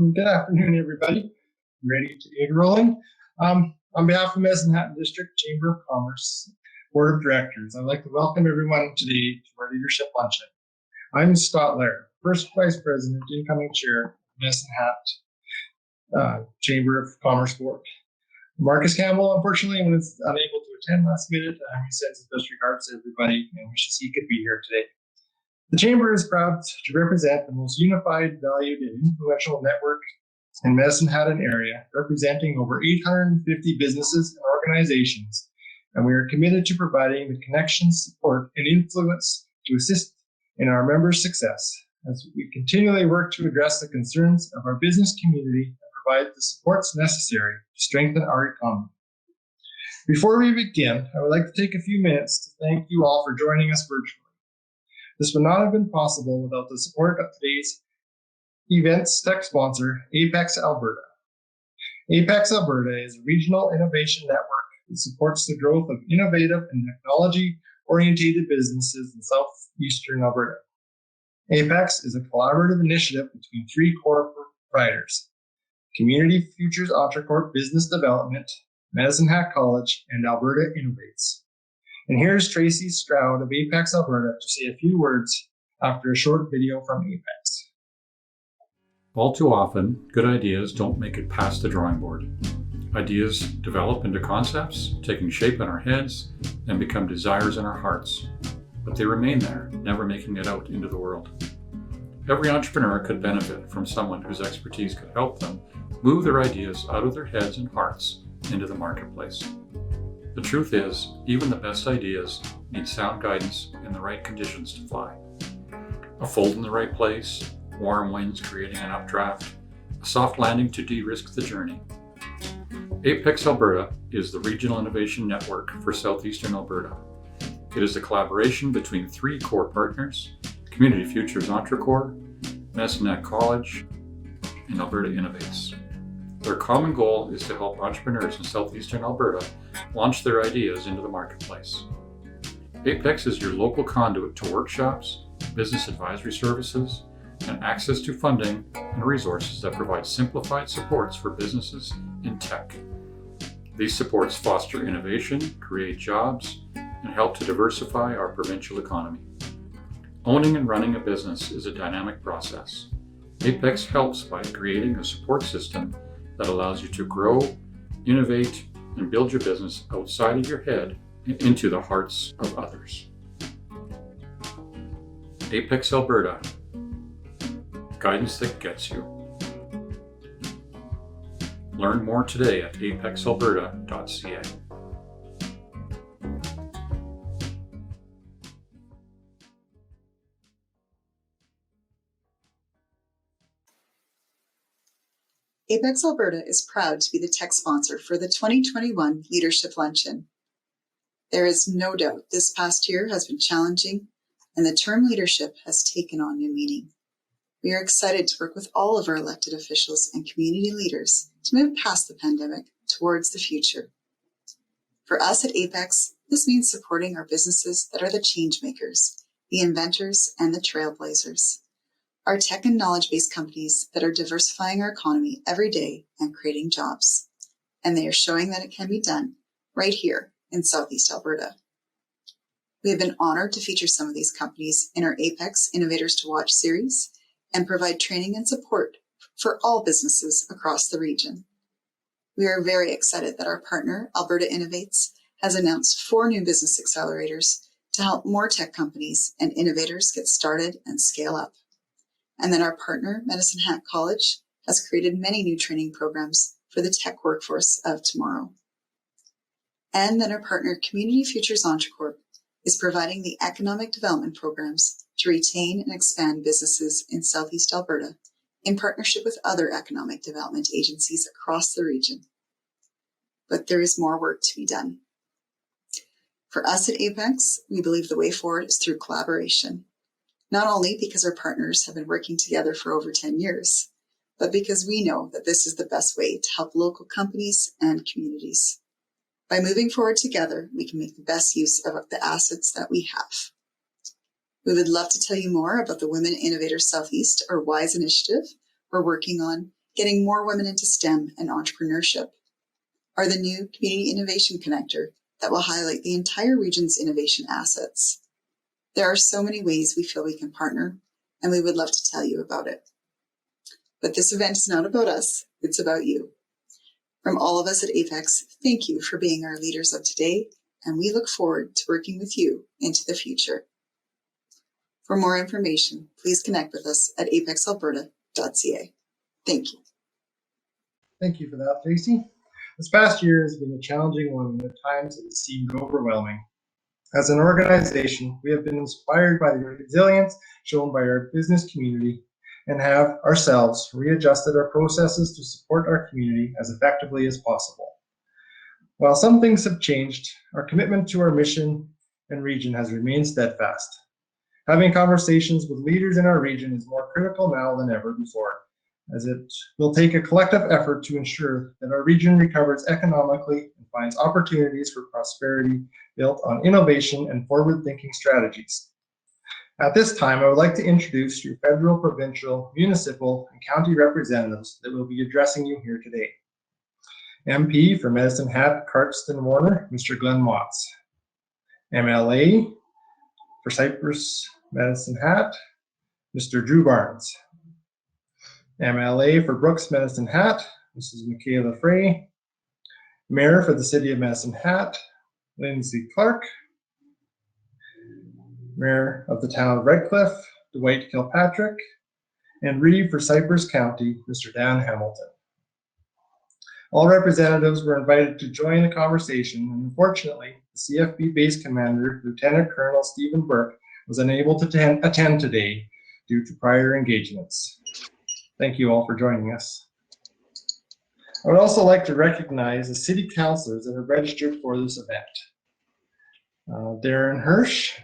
Good afternoon, everybody. Ready to get rolling? On behalf of Medicine Hat District Chamber of Commerce Board of Directors, I'd like to welcome everyone today to our leadership luncheon. I'm Scott Laird, First Vice President, incoming Chair of Medicine Hat Chamber of Commerce Board. Marcus Campbell, unfortunately, was unable to attend last minute. He sends his best regards to everybody and wishes he could be here today. The Chamber is proud to represent the most unified, valued, and influential network in Medicine Hat area, representing over 850 businesses and organizations, and we are committed to providing the connections, support, and influence to assist in our members' success as we continually work to address the concerns of our business community and provide the supports necessary to strengthen our economy. Before we begin, I would like to take a few minutes to thank you all for joining us virtually. This would not have been possible without the support of today's event's tech sponsor, Apex Alberta. Apex Alberta is a regional innovation network that supports the growth of innovative and technology-oriented businesses in southeastern Alberta. Apex is a collaborative initiative between three core providers: Community Futures Entrecorp Business Development, Medicine Hat College, and Alberta Innovates. And here's Tracy Stroud of Apex Alberta to say a few words after a short video from Apex. All too often, good ideas don't make it past the drawing board. Ideas develop into concepts, taking shape in our heads, and become desires in our hearts. But they remain there, never making it out into the world. Every entrepreneur could benefit from someone whose expertise could help them move their ideas out of their heads and hearts into the marketplace. The truth is, even the best ideas need sound guidance and the right conditions to fly. A fold in the right place, warm winds creating an updraft, a soft landing to de-risk the journey. Apex Alberta is the regional innovation network for southeastern Alberta. It is a collaboration between three core partners: Community Futures Entrecorp, Medicine Hat College, and Alberta Innovates. Their common goal is to help entrepreneurs in southeastern Alberta launch their ideas into the marketplace. Apex is your local conduit to workshops, business advisory services, and access to funding and resources that provide simplified supports for businesses in tech. These supports foster innovation, create jobs, and help to diversify our provincial economy. Owning and running a business is a dynamic process. Apex helps by creating a support system that allows you to grow, innovate, and build your business outside of your head and into the hearts of others. Apex Alberta, guidance that gets you. Learn more today at apexalberta.ca. Apex Alberta is proud to be the tech sponsor for the 2021 Leadership Luncheon. There is no doubt this past year has been challenging, and the term leadership has taken on new meaning. We are excited to work with all of our elected officials and community leaders to move past the pandemic towards the future. For us at Apex, this means supporting our businesses that are the change makers, the inventors, and the trailblazers. Our tech and knowledge-based companies that are diversifying our economy every day and creating jobs. And they are showing that it can be done right here in Southeast Alberta. We have been honored to feature some of these companies in our Apex Innovators to Watch series and provide training and support for all businesses across the region. We are very excited that our partner, Alberta Innovates, has announced 4 new business accelerators to help more tech companies and innovators get started and scale up. And that our partner, Medicine Hat College, has created many new training programs for the tech workforce of tomorrow. And that our partner, Community Futures Entrecorp, is providing the economic development programs to retain and expand businesses in Southeast Alberta in partnership with other economic development agencies across the region. But there is more work to be done. For us at Apex, we believe the way forward is through collaboration. Not only because our partners have been working together for over 10 years, but because we know that this is the best way to help local companies and communities. By moving forward together, we can make the best use of the assets that we have. We would love to tell you more about the Women Innovators Southeast, or WISE initiative we're working on getting more women into STEM and entrepreneurship, or the new Community Innovation Connector that will highlight the entire region's innovation assets. There are so many ways we feel we can partner, and we would love to tell you about it. But this event is not about us, it's about you. From all of us at Apex, thank you for being our leaders of today, and we look forward to working with you into the future. For more information, please connect with us at apexalberta.ca. Thank you. Thank you for that, Tracy. This past year has been a challenging one, and at times it has seemed overwhelming. As an organization, we have been inspired by the resilience shown by our business community and have ourselves readjusted our processes to support our community as effectively as possible. While some things have changed, our commitment to our mission and region has remained steadfast. Having conversations with leaders in our region is more critical now than ever before, as it will take a collective effort to ensure that our region recovers economically and finds opportunities for prosperity built on innovation and forward-thinking strategies. At this time, I would like to introduce your federal, provincial, municipal, and county representatives that will be addressing you here today. MP for Medicine Hat, Cardston Warner, Mr. Glen Motz. MLA for Cypress Medicine Hat, Mr. Drew Barnes. MLA for Brooks Medicine Hat, Mrs. Michaela Frey. Mayor for the City of Medicine Hat, Linnsie Clark. Mayor of the Town of Redcliffe, Dwight Kilpatrick. And Reeve for Cypress County, Mr. Dan Hamilton. All representatives were invited to join the conversation, and unfortunately, the CFB Base Commander, Lieutenant Colonel Stephen Burke, was unable to attend today due to prior engagements. Thank you all for joining us. I would also like to recognize the city councilors that have registered for this event. Darren Hirsch,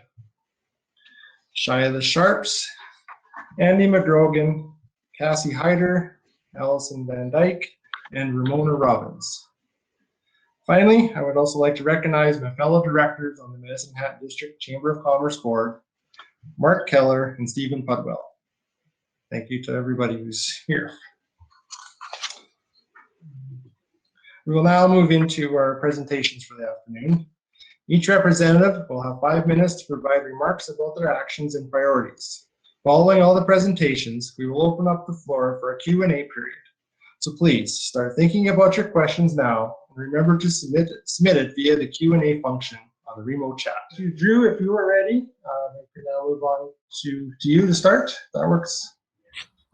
Shia Sharps, Andy McGrogan, Cassie Hyder, Allison Van Dyke, and Ramona Robbins. Finally, I would also like to recognize my fellow directors on the Medicine Hat District Chamber of Commerce Board, Mark Keller and Stephen Pudwell. Thank you to everybody who's here. We will now move into our presentations for the afternoon. Each representative will have 5 minutes to provide remarks about their actions and priorities. Following all the presentations, we will open up the floor for a Q&A period. So please start thinking about your questions now, and remember to submit it via the Q&A function on the remote chat. Drew, if you are ready, we can now move on to you to start. That works.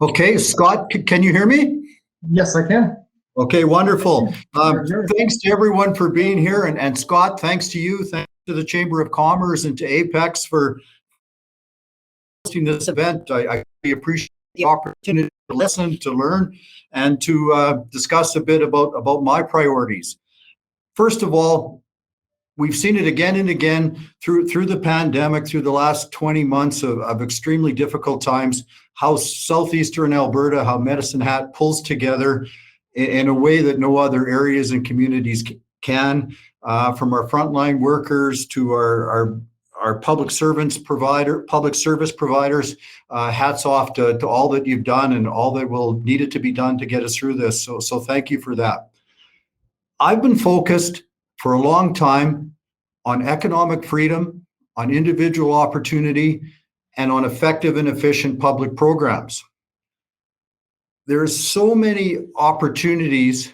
Okay, Scott, can you hear me? Yes, I can. Okay, wonderful. Thanks to everyone for being here, and Scott, thanks to you, thanks to the Chamber of Commerce and to Apex for hosting this event. I really appreciate the opportunity to listen, to learn, and to discuss a bit about my priorities. First of all, we've seen it again and again through the pandemic, through the last 20 months of extremely difficult times, how southeastern Alberta, how Medicine Hat pulls together in a way that no other areas and communities can, from our frontline workers to our public service providers. Hats off to all that you've done and all that will needed to be done to get us through this. So thank you for that. I've been focused for a long time on economic freedom, on individual opportunity, and on effective and efficient public programs. There's so many opportunities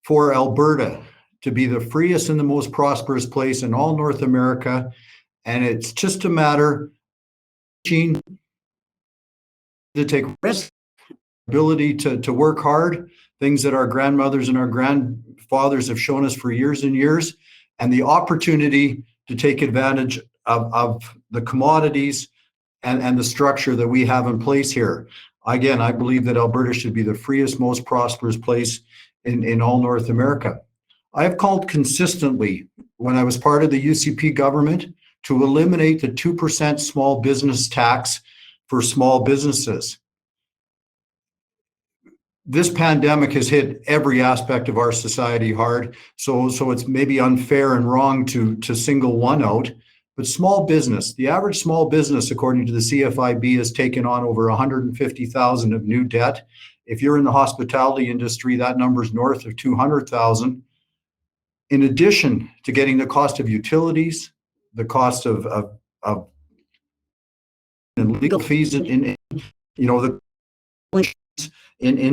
for Alberta to be the freest and the most prosperous place in all North America, and it's just a matter of to take risks, ability to work hard, things that our grandmothers and our grandfathers have shown us for years and years, and the opportunity to take advantage of the commodities and the structure that we have in place here. Again, I believe that Alberta should be the freest, most prosperous place in all North America. I have called consistently, when I was part of the UCP government, to eliminate the 2% small business tax for small businesses. This pandemic has hit every aspect of our society hard, so it's maybe unfair and wrong to single one out, But small business, the average small business, according to the CFIB, has taken on over 150,000 of new debt. If you're in the hospitality industry, that number is north of 200,000. In addition to getting the cost of utilities, the cost of and legal fees in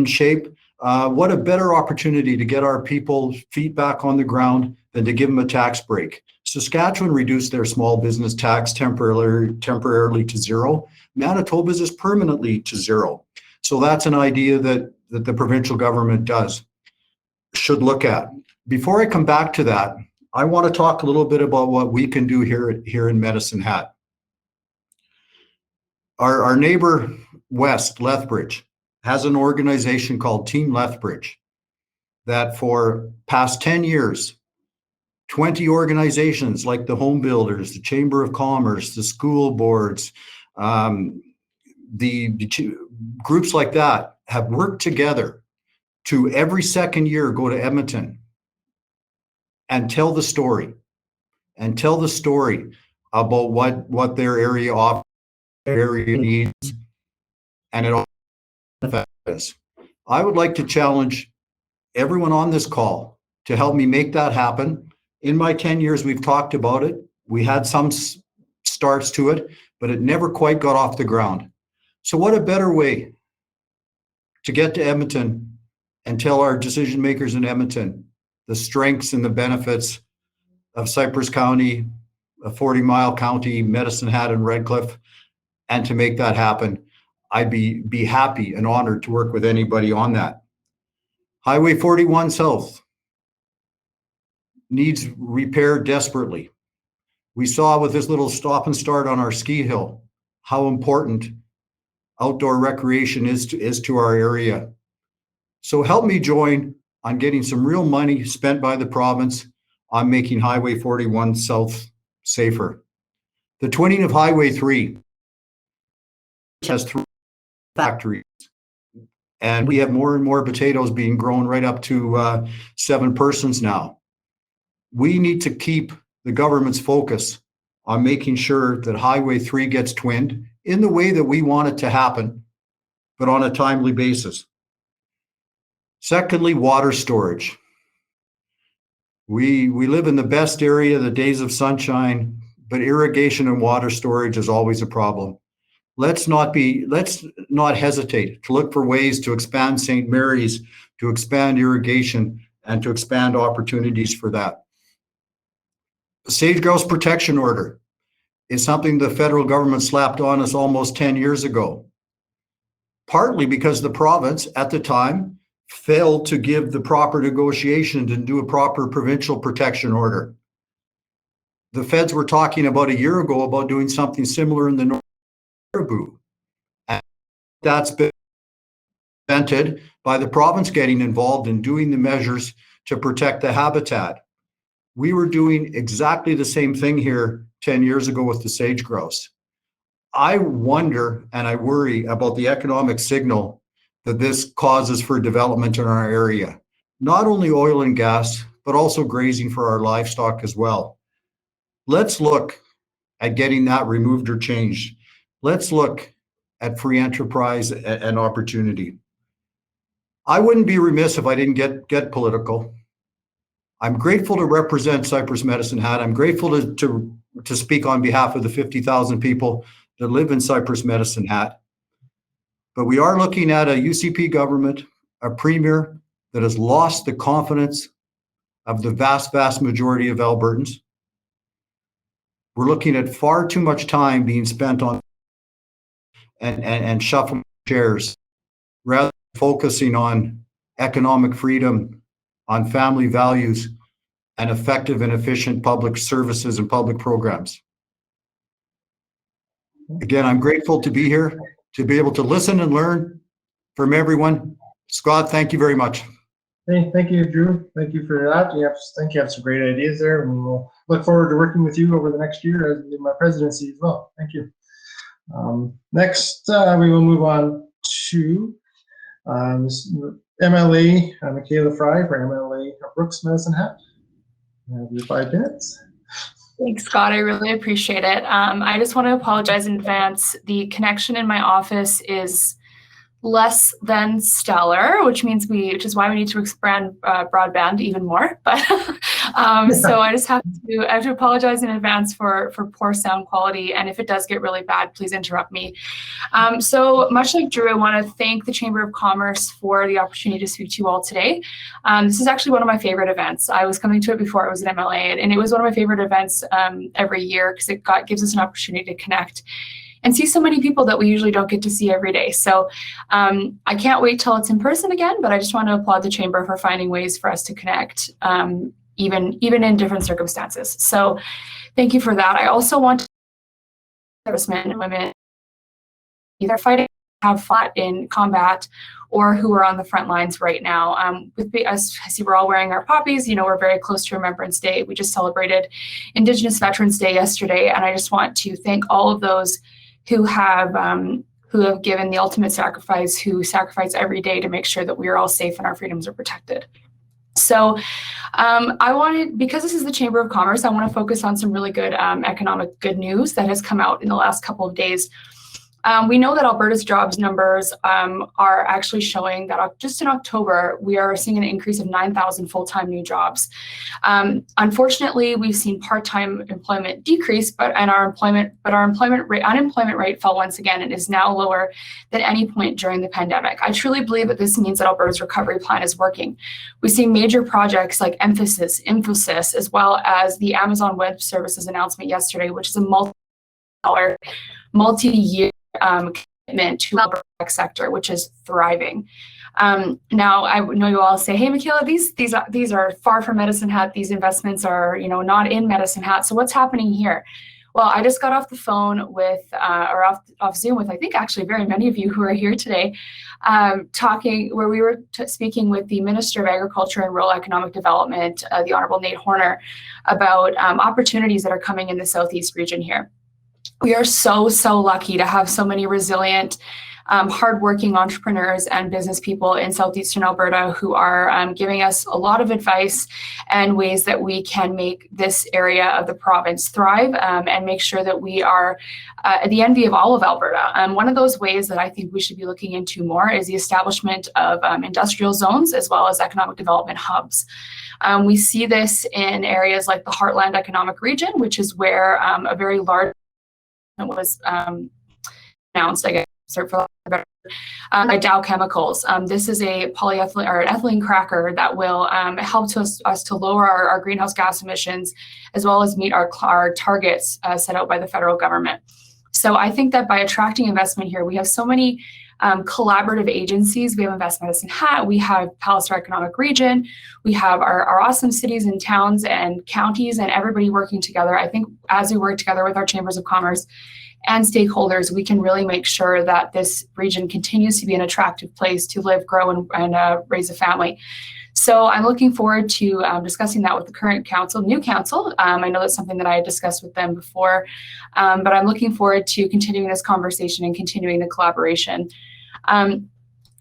shape, what a better opportunity to get our people feet back on the ground than to give them a tax break. Saskatchewan reduced their small business tax temporarily to zero. Manitoba's is permanently to zero. So that's an idea that the provincial government should look at. Before I come back to that, I want to talk a little bit about what we can do here in Medicine Hat. Our neighbor west, Lethbridge, has an organization called Team Lethbridge that for past 10 years, 20 organizations like the Home Builders, the Chamber of Commerce, the school boards, the groups like that have worked together to every second year go to Edmonton and tell the story about what their area needs, and it all affects. I would like to challenge everyone on this call to help me make that happen. In my 10 years, we've talked about it. We had some starts to it, but it never quite got off the ground. So what a better way to get to Edmonton and tell our decision makers in Edmonton the strengths and the benefits of Cypress County, a 40-mile county, Medicine Hat and Redcliffe, and to make that happen. I'd be happy and honored to work with anybody on that. Highway 41 South needs repair desperately. We saw with this little stop and start on our ski hill how important outdoor recreation is to our area. So help me join on getting some real money spent by the province on making Highway 41 South safer. The twinning of Highway 3 has 3 factories, and we have more and more potatoes being grown right up to 7 persons now. We need to keep the government's focus on making sure that Highway 3 gets twinned in the way that we want it to happen, but on a timely basis. Secondly, water storage. We live in the best area, the days of sunshine, but irrigation and water storage is always a problem. Let's not hesitate to look for ways to expand St. Mary's, to expand irrigation, and to expand opportunities for that. The sage grouse protection order is something the federal government slapped on us almost 10 years ago, partly because the province at the time failed to give the proper negotiations and do a proper provincial protection order. The feds were talking about a year ago about doing something similar in the North Caribou. And that's been prevented by the province getting involved in doing the measures to protect the habitat. We were doing exactly the same thing here 10 years ago with the sage grouse. I wonder and I worry about the economic signal that this causes for development in our area. Not only oil and gas, but also grazing for our livestock as well. Let's look at getting that removed or changed. Let's look at free enterprise and opportunity. I wouldn't be remiss if I didn't get political. I'm grateful to represent Cypress Medicine Hat. I'm grateful to speak on behalf of the 50,000 people that live in Cypress Medicine Hat. But we are looking at a UCP government, a premier that has lost the confidence of the vast, vast majority of Albertans. We're looking at far too much time being spent on and shuffling chairs rather than focusing on economic freedom, on family values, and effective and efficient public services and public programs. Again, I'm grateful to be here, to be able to listen and learn from everyone. Scott, thank you very much. Hey, thank you, Drew. Thank you for that. I think you have some great ideas there, and we'll look forward to working with you over the next year in my presidency as well. Thank you. Next, we will move on to MLA Michaela Frey for MLA Brooks Medicine Hat. You have your 5 minutes. Thanks, Scott. I really appreciate it. I just want to apologize in advance. The connection in my office is less than stellar, which is why we need to expand broadband even more. But so I have to apologize in advance for poor sound quality. And if it does get really bad, please interrupt me. So much like Drew, I want to thank the Chamber of Commerce for the opportunity to speak to you all today. This is actually one of my favorite events. I was coming to it before I was an MLA, and it was one of my favorite events every year because it gives us an opportunity to connect and see so many people that we usually don't get to see every day. So I can't wait till it's in person again, but I just want to applaud the Chamber for finding ways for us to connect, even in different circumstances. So thank you for that. I also want to servicemen and women either fighting, have fought in combat, or who are on the front lines right now. As I see, we're all wearing our poppies. We're very close to Remembrance Day. We just celebrated Indigenous Veterans Day yesterday, and I just want to thank all of those who have given the ultimate sacrifice, who sacrifice every day to make sure that we are all safe and our freedoms are protected. So because this is the Chamber of Commerce, I want to focus on some really good economic good news that has come out in the last couple of days. We know that Alberta's jobs numbers are actually showing that just in October, we are seeing an increase of 9,000 full-time new jobs. Unfortunately, we've seen part-time employment decrease, but our unemployment rate fell once again and is now lower than any point during the pandemic. I truly believe that this means that Alberta's recovery plan is working. We see major projects like Infosys, as well as the Amazon Web Services announcement yesterday, which is a multi-year commitment to the tech sector, which is thriving. Now, I know you all say, "Hey, Michaela, these are far from Medicine Hat. These investments are, not in Medicine Hat. So what's happening here?" Well, I just got off the phone with, or off Zoom with, I think actually very many of you who are here today, where we were speaking with the Minister of Agriculture and Rural Economic Development, the Honorable Nate Horner, about opportunities that are coming in the Southeast region here. We are so lucky to have so many resilient, hardworking entrepreneurs and business people in Southeastern Alberta who are giving us a lot of advice and ways that we can make this area of the province thrive and make sure that we are the envy of all of Alberta. One of those ways that I think we should be looking into more is the establishment of industrial zones as well as economic development hubs. We see this in areas like the Heartland Economic Region, which is where a very large was announced, I guess, by Dow Chemicals. This is a polyethylene or an ethylene cracker that will help us to lower our greenhouse gas emissions, as well as meet our targets set out by the federal government. So I think that by attracting investment here, we have so many collaborative agencies. We have Invest Medicine Hat, we have Palliser Economic Region, we have our awesome cities and towns and counties and everybody working together. I think as we work together with our chambers of commerce and stakeholders, we can really make sure that this region continues to be an attractive place to live, grow, and raise a family. So I'm looking forward to discussing that with the current council, new council. I know that's something that I had discussed with them before, but I'm looking forward to continuing this conversation and continuing the collaboration.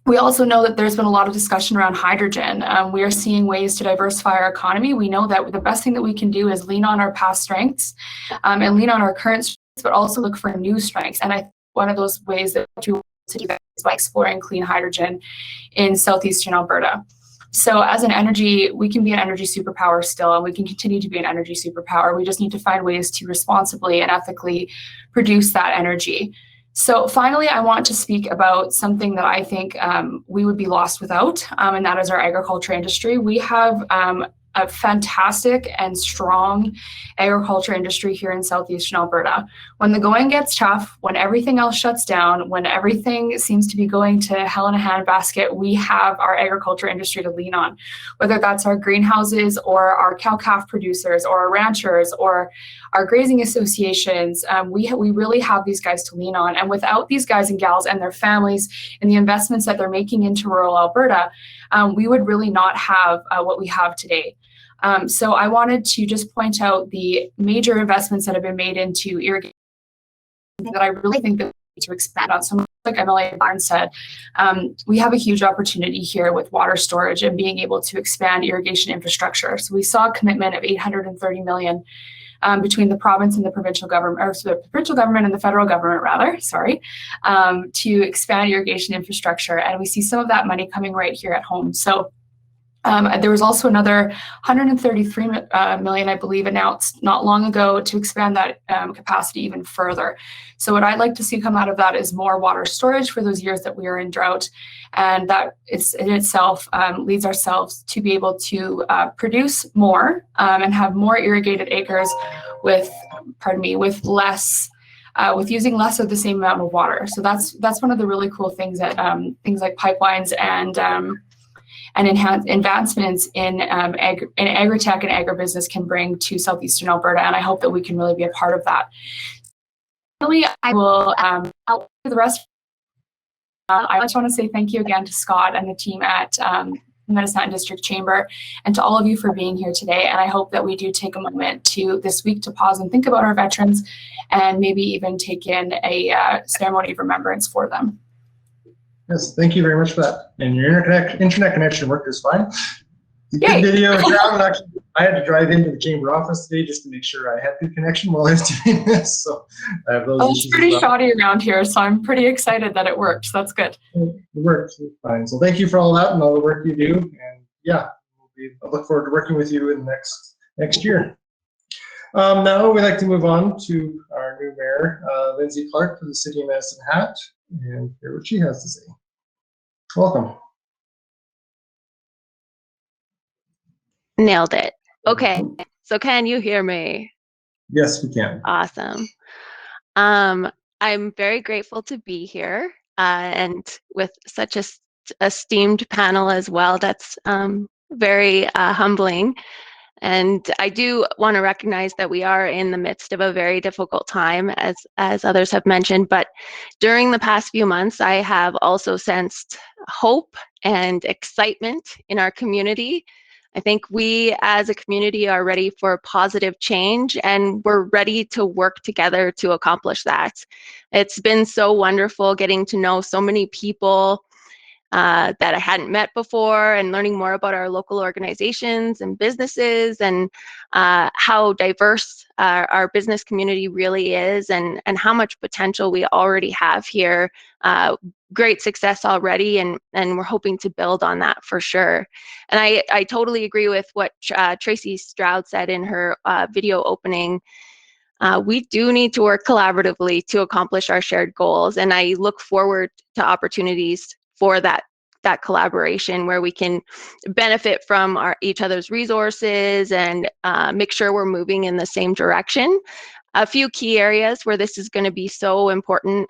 We also know that there's been a lot of discussion around hydrogen. We are seeing ways to diversify our economy. We know that the best thing that we can do is lean on our past strengths and lean on our current strengths, but also look for new strengths. And I think one of those ways that we want to do that is by exploring clean hydrogen in southeastern Alberta. So as an energy, we can be an energy superpower still, and we can continue to be an energy superpower. We just need to find ways to responsibly and ethically produce that energy. So finally, I want to speak about something that I think we would be lost without, and that is our agriculture industry. We have a fantastic and strong agriculture industry here in southeastern Alberta. When the going gets tough, when everything else shuts down, when everything seems to be going to hell in a handbasket, we have our agriculture industry to lean on, whether that's our greenhouses or our cow-calf producers or our ranchers or our grazing associations. We really have these guys to lean on. And without these guys and gals and their families and the investments that they're making into rural Alberta, we would really not have what we have today. So I wanted to just point out the major investments that have been made into irrigation that I really think that we need to expand on. So like MLA Barnes said, we have a huge opportunity here with water storage and being able to expand irrigation infrastructure. So we saw a commitment of $830 million between the province and the provincial government, or the provincial government and the federal government, rather, to expand irrigation infrastructure. And we see some of that money coming right here at home. So there was also another 133 million, I believe, announced not long ago to expand that capacity even further. So what I'd like to see come out of that is more water storage for those years that we are in drought. And that is in itself leads ourselves to be able to produce more and have more irrigated acres with less with using less of the same amount of water. So that's one of the really cool things that things like pipelines and advancements in agritech and agribusiness can bring to southeastern Alberta, and I hope that we can really be a part of that. Finally, I will out for the rest. I just want to say thank you again to Scott and the team at Medicine District Chamber, and to all of you for being here today. And I hope that we do take a moment this week to pause and think about our veterans, and maybe even take in a ceremony of remembrance for them. Yes, thank you very much for that. And your internet connection worked just fine. Good video. Actually, I had to drive into the chamber office today just to make sure I had good connection while I was doing this. So I have those issues. It's pretty shoddy around here, so I'm pretty excited that it worked. So that's good. It works. It's fine. So thank you for all that and all the work you do. And yeah, I look forward to working with you in the next year. Now we'd like to move on to our new mayor, Linnsie Clark, for the City of Medicine Hat, and hear what she has to say. Welcome. Nailed it. Okay, so can you hear me? Yes, we can. Awesome. I'm very grateful to be here and with such a esteemed panel as well. That's very humbling. And I do want to recognize that we are in the midst of a very difficult time, as others have mentioned. But during the past few months, I have also sensed hope and excitement in our community. I think we as a community are ready for positive change, and we're ready to work together to accomplish that. It's been so wonderful getting to know so many people that I hadn't met before, and learning more about our local organizations and businesses, and how diverse our business community really is, and how much potential we already have here. Great success already, and we're hoping to build on that for sure. And I totally agree with what Tracy Stroud said in her video opening. We do need to work collaboratively to accomplish our shared goals, and I look forward to opportunities for that collaboration where we can benefit from each other's resources and make sure we're moving in the same direction. A few key areas where this is going to be so important: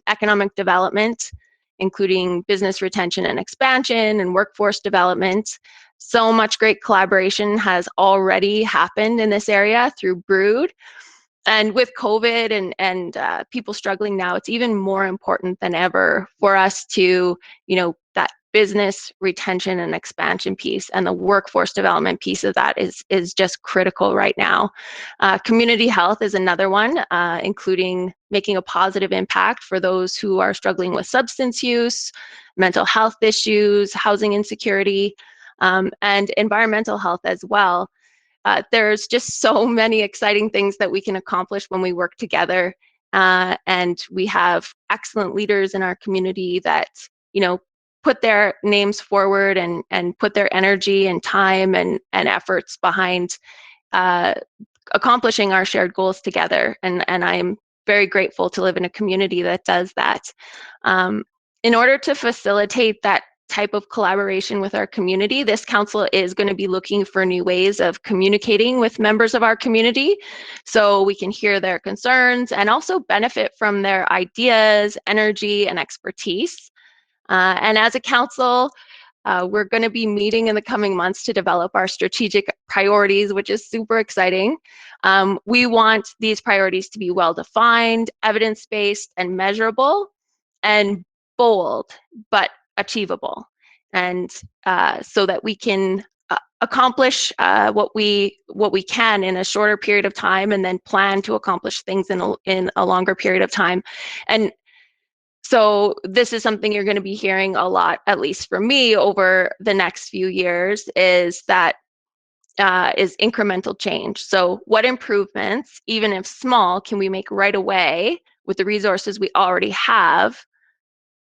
economic development, including business retention and expansion, and workforce development. So much great collaboration has already happened in this area through Brood. And with COVID and people struggling now, it's even more important than ever for us to, that business retention and expansion piece, and the workforce development piece of that is just critical right now. Community health is another one, including making a positive impact for those who are struggling with substance use, mental health issues, housing insecurity, and environmental health as well. There's just so many exciting things that we can accomplish when we work together, and we have excellent leaders in our community that put their names forward and put their energy and time and efforts behind accomplishing our shared goals together. And I'm very grateful to live in a community that does that. In order to facilitate that type of collaboration with our community, this council is going to be looking for new ways of communicating with members of our community so we can hear their concerns and also benefit from their ideas, energy, and expertise. And as a council, we're going to be meeting in the coming months to develop our strategic priorities, which is super exciting. We want these priorities to be well-defined, evidence-based, and measurable, and bold, but achievable, and so that we can accomplish what we can in a shorter period of time, and then plan to accomplish things in a longer period of time. And so this is something you're going to be hearing a lot, at least from me, over the next few years, is that is incremental change. So what improvements, even if small, can we make right away with the resources we already have,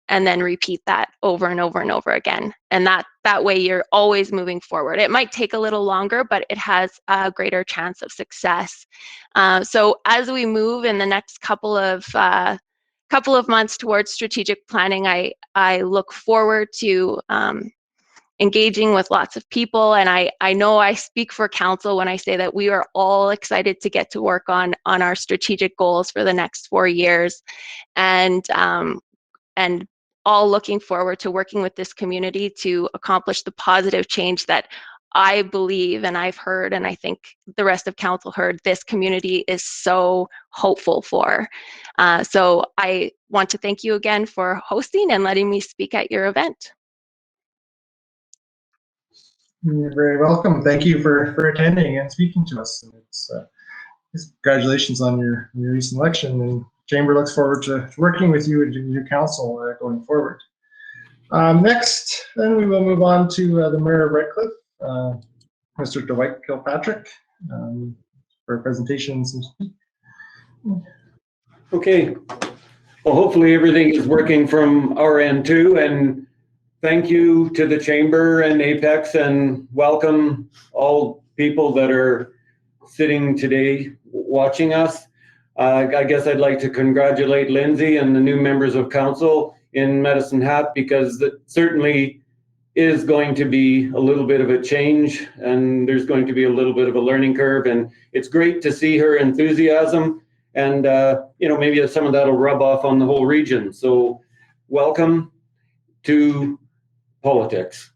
and then repeat that over and over and over again. And that way you're always moving forward. It might take a little longer, but it has a greater chance of success. So as we move in the next couple of months towards strategic planning, I look forward to engaging with lots of people. And I know I speak for council when I say that we are all excited to get to work on our strategic goals for the next 4 years. And all looking forward to working with this community to accomplish the positive change that I believe, and I've heard, and I think the rest of council heard, this community is so hopeful for. So I want to thank you again for hosting and letting me speak at your event. You're very welcome. Thank you for attending and speaking to us. And congratulations on your recent election, and Chamber looks forward to working with you and your council going forward. Next, then we will move on to the Mayor of Redcliffe, Mr. Dwight Kilpatrick, for presentations. Okay. Well, hopefully everything is working from our end too, and thank you to the Chamber and Apex, and welcome all people that are sitting today watching us. I guess I'd like to congratulate Linnsie and the new members of council in Medicine Hat, because that certainly is going to be a little bit of a change, and there's going to be a little bit of a learning curve, and it's great to see her enthusiasm, and maybe some of that will rub off on the whole region. So welcome to politics.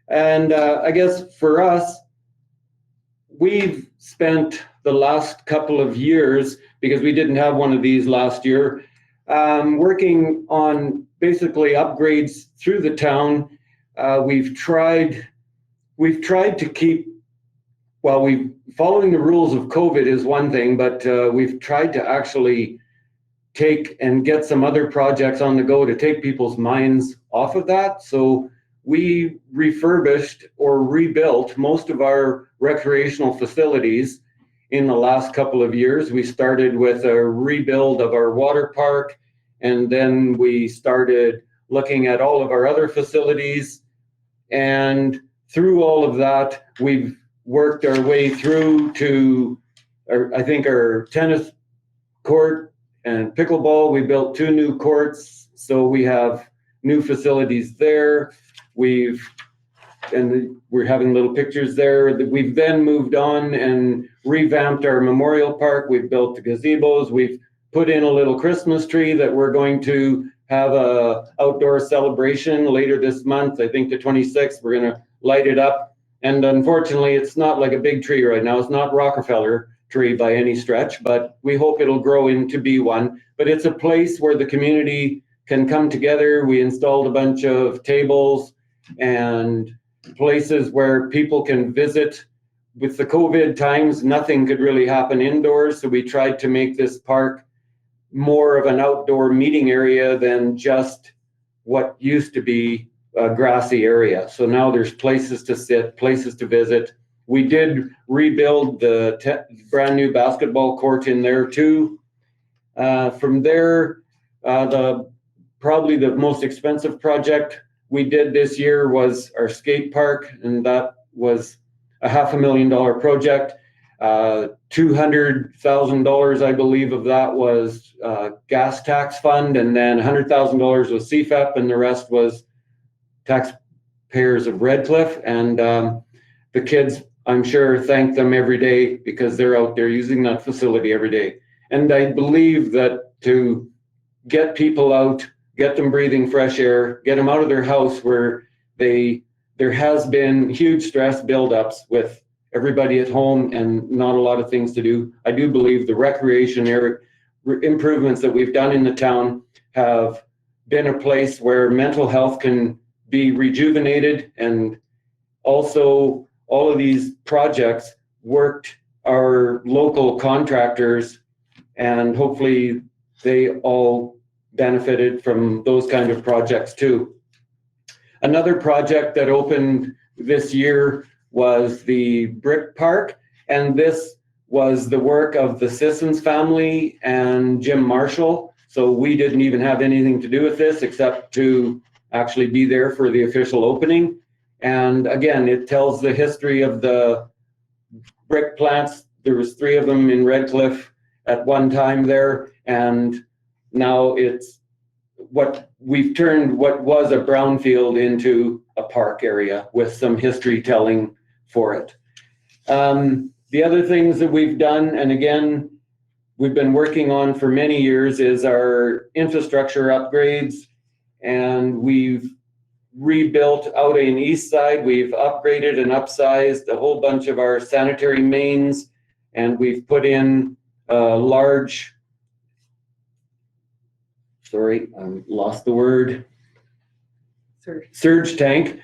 And I guess for us, we've spent the last couple of years, because we didn't have one of these last year, working on basically upgrades through the town. We've tried to keep, following the rules of COVID is one thing, but we've tried to actually take and get some other projects on the go to take people's minds off of that. So we refurbished or rebuilt most of our recreational facilities in the last couple of years. We started with a rebuild of our water park, and then we started looking at all of our other facilities. And through all of that, we've worked our way through to, our tennis court and pickleball. We built 2 new courts, so we have new facilities there. We're having little pictures there. We've then moved on and revamped our memorial park. We've built the gazebos. We've put in a little Christmas tree that we're going to have a outdoor celebration later this month. I think the 26th, we're going to light it up. And unfortunately, it's not like a big tree right now. It's not Rockefeller tree by any stretch, but we hope it'll grow into be one. But it's a place where the community can come together. We installed a bunch of tables and places where people can visit. With the COVID times, nothing could really happen indoors, so we tried to make this park more of an outdoor meeting area than just what used to be a grassy area. So now there's places to sit, places to visit. We did rebuild the brand new basketball court in there too. From there, probably the most expensive project we did this year was our skate park, and that was a $500,000 project. $200,000, I believe, of that was gas tax fund, and then $100,000 was CFEP, and the rest was taxpayers of Redcliffe. And the kids, I'm sure, thank them every day, because they're out there using that facility every day. And I believe that to get people out, get them breathing fresh air, get them out of their house where there has been huge stress buildups with everybody at home and not a lot of things to do. I do believe the recreation area improvements that we've done in the town have been a place where mental health can be rejuvenated, and also all of these projects worked our local contractors, and hopefully they all benefited from those kind of projects too. Another project that opened this year was the brick park, and this was the work of the Sissons family and Jim Marshall. So we didn't even have anything to do with this except to actually be there for the official opening. And again, it tells the history of the brick plants. There was 3 of them in Red Cliff at one time there, and now it's what we've turned what was a brownfield into a park area with some history telling for it. The other things that we've done, and again, we've been working on for many years, is our infrastructure upgrades, and we've rebuilt out in East Side. We've upgraded and upsized a whole bunch of our sanitary mains, and we've put in a large, sorry, I lost the word, surge tank,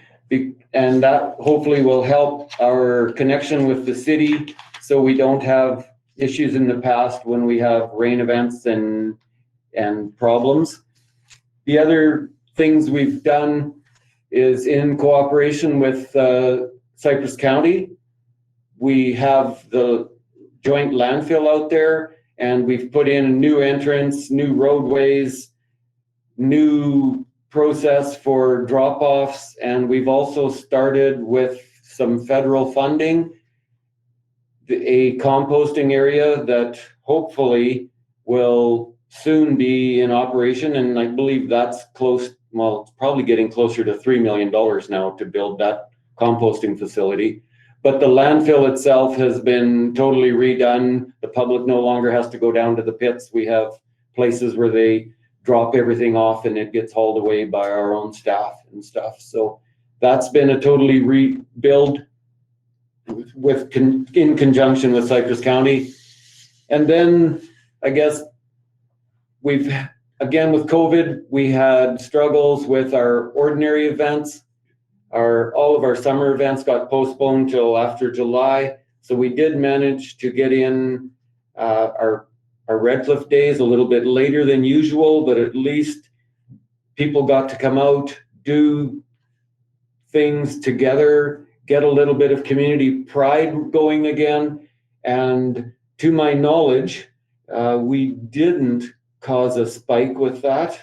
and that hopefully will help our connection with the city so we don't have issues in the past when we have rain events and problems. The other things we've done is in cooperation with Cypress County. We have the joint landfill out there, and we've put in a new entrance, new roadways, new process for drop-offs, and we've also started with some federal funding, a composting area that hopefully will soon be in operation, and I believe that's close, well, it's probably getting closer to $3 million now to build that composting facility. But the landfill itself has been totally redone. The public no longer has to go down to the pits. We have places where they drop everything off and it gets hauled away by our own staff and stuff. So that's been a totally rebuild in conjunction with Cypress County. And then I guess we've, again with COVID, we had struggles with our ordinary events. All of our summer events got postponed till after July. So we did manage to get in our Red Cliff days a little bit later than usual, but at least people got to come out, do things together, get a little bit of community pride going again. And to my knowledge, we didn't cause a spike with that.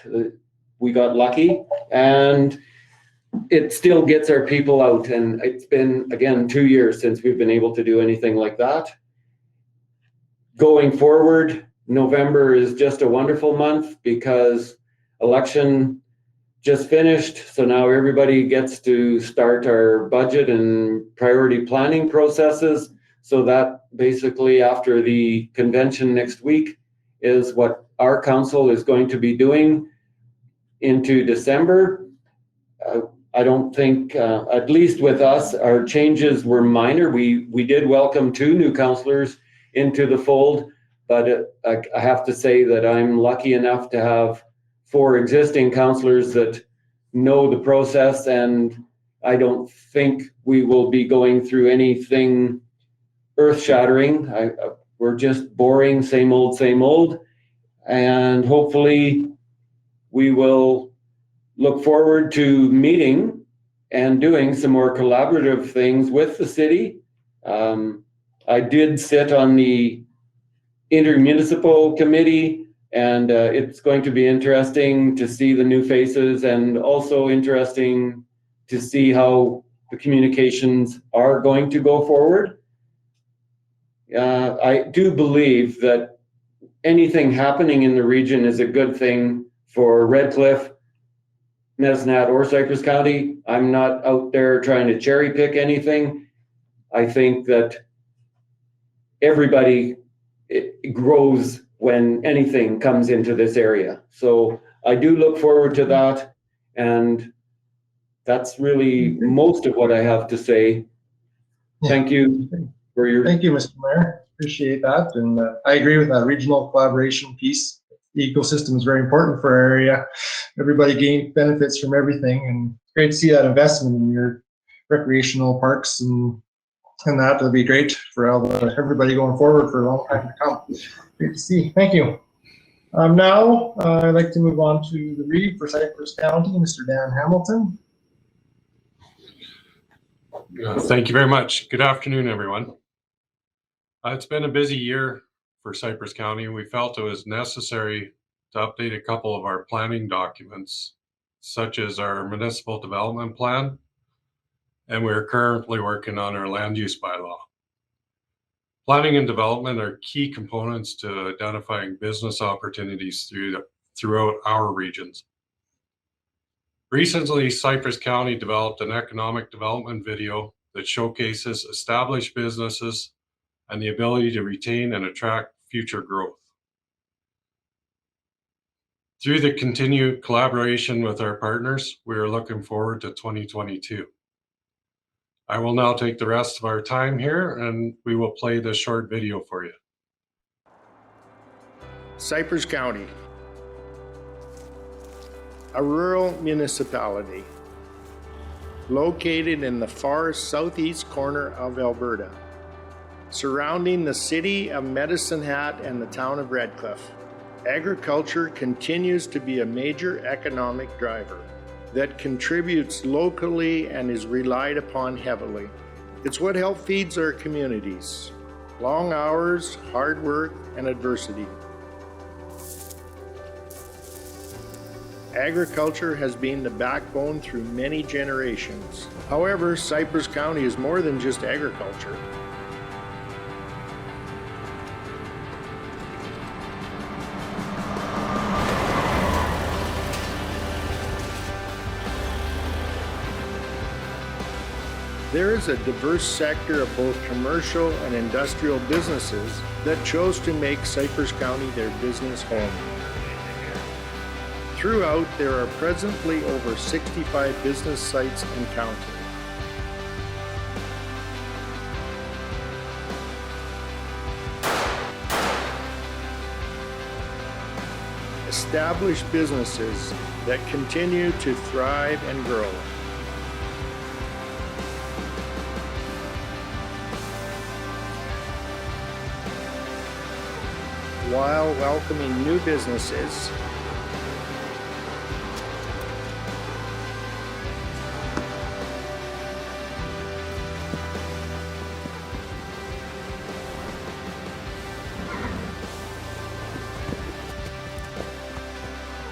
We got lucky, and it still gets our people out. And it's been, again, 2 years since we've been able to do anything like that. Going forward, November is just a wonderful month because election just finished. So now everybody gets to start our budget and priority planning processes. So that basically after the convention next week is what our council is going to be doing into December. I don't think, at least with us, our changes were minor. We did welcome 2 new councillors into the fold, but I have to say that I'm lucky enough to have 4 existing councillors that know the process, and I don't think we will be going through anything earth-shattering. We're just boring, same old, and hopefully we will look forward to meeting and doing some more collaborative things with the city. I did sit on the intermunicipal committee, and it's going to be interesting to see the new faces, and also interesting to see how the communications are going to go forward. I do believe that anything happening in the region is a good thing for Red Cliff, Nesnat, or Cypress County. I'm not out there trying to cherry pick anything. I think that everybody grows when anything comes into this area. So I do look forward to that. And that's really most of what I have to say. Yeah. Thank you for your... Thank you, Mr. Mayor. Appreciate that. And I agree with that regional collaboration piece. The ecosystem is very important for our area. Everybody benefits from everything, and great to see that investment in your recreational parks and that'll be great for everybody going forward for a long time to come. Great to see. Thank you. Now I'd like to move on to the Reeve for Cypress County, Mr. Dan Hamilton. Thank you very much. Good afternoon, everyone. It's been a busy year for Cypress County. We felt it was necessary to update a couple of our planning documents, such as our municipal development plan, and we're currently working on our land use bylaw. Planning and development are key components to identifying business opportunities throughout our regions. Recently, Cypress County developed an economic development video that showcases established businesses and the ability to retain and attract future growth. Through the continued collaboration with our partners, we are looking forward to 2022. I will now take the rest of our time here and we will play this short video for you. Cypress County, a rural municipality located in the far southeast corner of Alberta, surrounding the city of Medicine Hat and the town of Redcliffe. Agriculture continues to be a major economic driver that contributes locally and is relied upon heavily. It's what helps feeds our communities. Long hours, hard work, and adversity. Agriculture has been the backbone through many generations. However, Cypress County is more than just agriculture. There is a diverse sector of both commercial and industrial businesses that chose to make Cypress County their business home. Throughout, there are presently over 65 business sites and counting. Established businesses that continue to thrive and grow. While welcoming new businesses,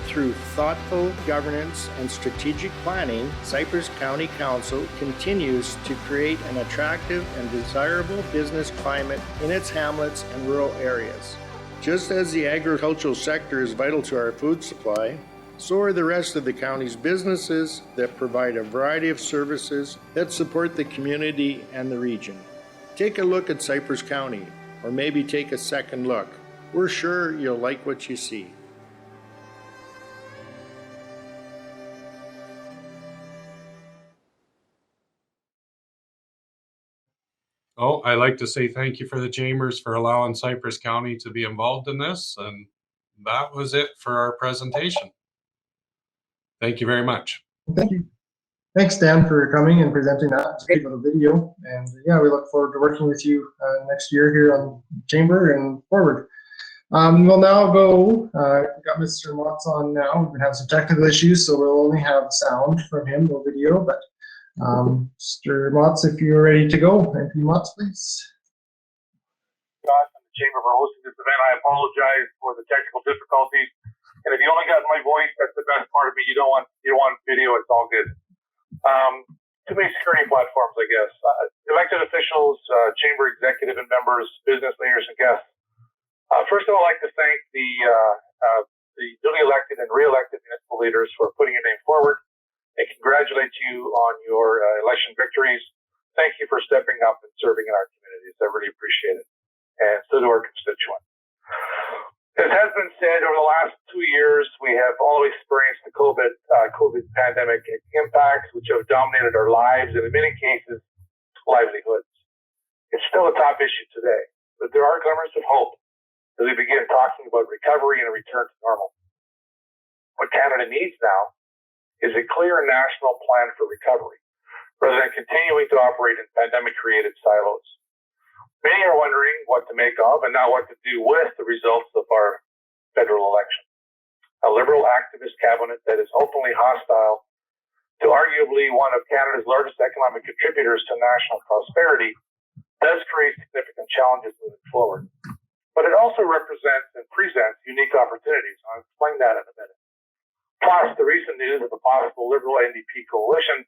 through thoughtful governance and strategic planning, Cypress County Council continues to create an attractive and desirable business climate in its hamlets and rural areas. Just as the agricultural sector is vital to our food supply, so are the rest of the county's businesses that provide a variety of services that support the community and the region. Take a look at Cypress County, or maybe take a second look. We're sure you'll like what you see. Oh, I'd like to say thank you for the Chambers for allowing Cypress County to be involved in this. And that was it for our presentation. Thank you very much. Thank you. Thanks, Dan, for coming and presenting that great little video. And yeah, we look forward to working with you next year here on Chamber and forward. We'll now go, we've got Mr. Motz on now. We've been having some technical issues, so we'll only have sound from him, no video, but Mr. Motz, if you're ready to go, MP Motz, please. Scott and the Chamber for hosting this event. I apologize for the technical difficulties. And if you only got my voice, that's the best part of me. You don't want video, it's all good. Too many security platforms, I guess. Elected officials, Chamber executive and members, business leaders and guests. First of all, I'd like to thank the duly elected and re-elected municipal leaders for putting your name forward, and congratulate you on your election victories. Thank you for stepping up and serving in our communities. I really appreciate it. And so do our constituents. As has been said, over the last 2 years, we have all experienced the COVID pandemic impacts, which have dominated our lives and in many cases, livelihoods. It's still a top issue today, but there are glimmers of hope as we begin talking about recovery and a return to normal. What Canada needs now is a clear national plan for recovery, rather than continuing to operate in pandemic-created silos. Many are wondering what to make of and not what to do with the results of our federal election. A Liberal activist cabinet that is openly hostile to arguably one of Canada's largest economic contributors to national prosperity, does create significant challenges moving forward. But it also represents and presents unique opportunities. I'll explain that in a minute. Plus, the recent news of a possible Liberal-NDP coalition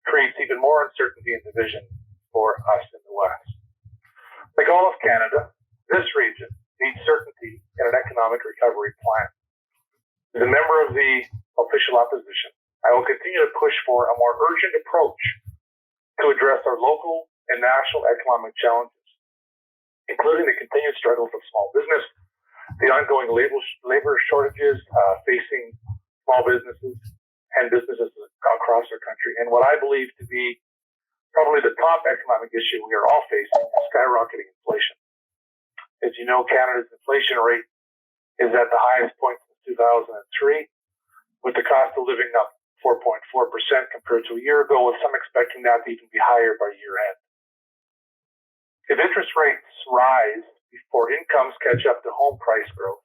creates even more uncertainty and division for us in the West. Like all of Canada, this region needs certainty in an economic recovery plan. As a member of the official opposition, I will continue to push for a more urgent approach to address our local and national economic challenges, including the continued struggles of small business, the ongoing labor shortages facing small businesses and businesses across our country, and what I believe to be probably the top economic issue we are all facing, skyrocketing inflation. As you know, Canada's inflation rate is at the highest point since 2003, with the cost of living up 4.4% compared to a year ago, with some expecting that to even be higher by year end. If interest rates rise before incomes catch up to home price growth,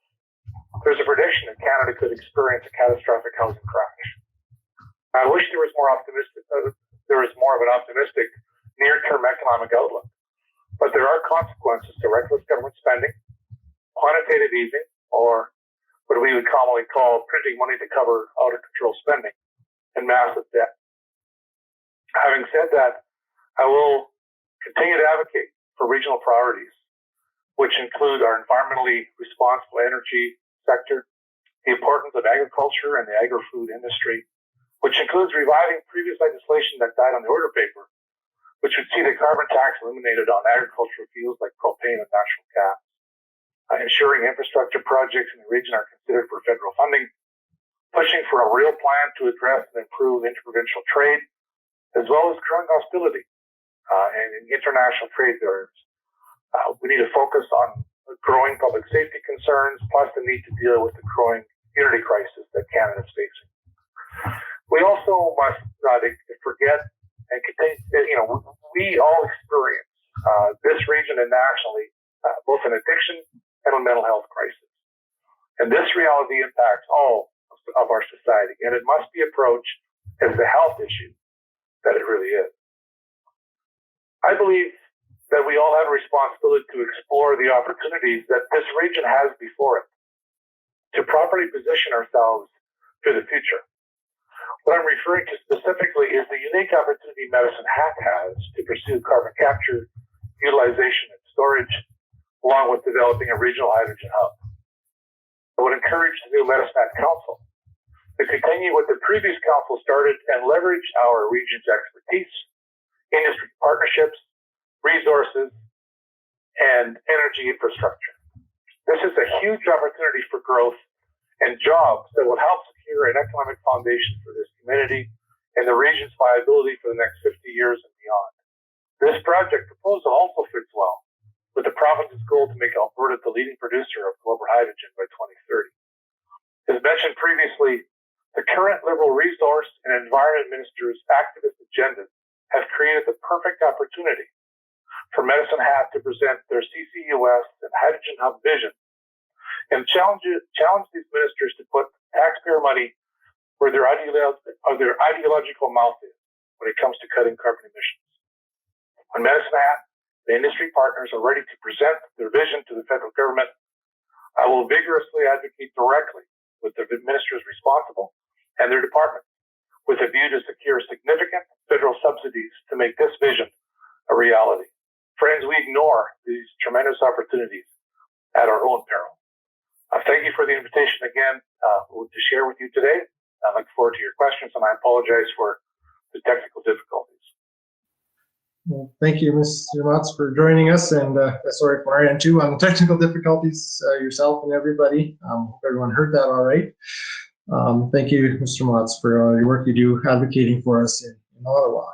there's a prediction that Canada could experience a catastrophic housing crash. I wish there was more of an optimistic near-term economic outlook, but there are consequences to reckless government spending, quantitative easing, or what we would commonly call printing money to cover out-of-control spending, and massive debt. Having said that, I will continue to advocate for regional priorities, which include our environmentally responsible energy sector, the importance of agriculture and the agri-food industry, which includes reviving previous legislation that died on the order paper, which would see the carbon tax eliminated on agricultural fuels like propane and natural gas, ensuring infrastructure projects in the region are considered for federal funding, pushing for a real plan to address and improve interprovincial trade, as well as growing hostility and international trade barriers. We need to focus on growing public safety concerns, plus the need to deal with the growing community crisis that Canada is facing. We also must not forget and continue, we all experience this region and nationally both an addiction and a mental health crisis. And this reality impacts all of our society, and it must be approached as the health issue that it really is. I believe that we all have a responsibility to explore the opportunities that this region has before it, to properly position ourselves for the future. What I'm referring to specifically is the unique opportunity Medicine Hat has to pursue carbon capture, utilization, and storage, along with developing a regional hydrogen hub. I would encourage the new Medicine Hat Council to continue what the previous council started and leverage our region's expertise, industry partnerships, resources, and energy infrastructure. This is a huge opportunity for growth and jobs that will help secure an economic foundation for this community and the region's viability for the next 50 years and beyond. This project proposal also fits well with the province's goal to make Alberta the leading producer of global hydrogen by 2030. As mentioned previously, the current Liberal Resource and Environment Minister's activist agendas have created the perfect opportunity for Medicine Hat to present their CCUS and hydrogen hub vision and challenge these ministers to put taxpayer money where their ideological mouth is when it comes to cutting carbon emissions. When Medicine Hat, the industry partners, are ready to present their vision to the federal government, I will vigorously advocate directly with the ministers responsible and their department, with a view to secure significant federal subsidies to make this vision a reality. Friends, we ignore these tremendous opportunities at our own peril. Thank you for the invitation again to share with you today. I look forward to your questions, and I apologize for the technical difficulties. Well, thank you, Mr. Motz, for joining us, and sorry for our end too on the technical difficulties, yourself and everybody. Hope everyone heard that all right. Thank you, Mr. Motz, for your work you do advocating for us in Ottawa.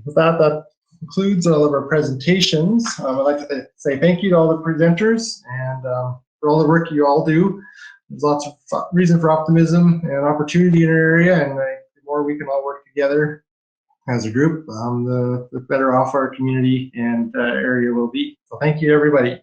With that concludes all of our presentations. I'd like to say thank you to all the presenters and for all the work you all do. There's lots of reason for optimism and opportunity in our area, and the more we can all work together as a group, the better off our community and area will be. So thank you, everybody.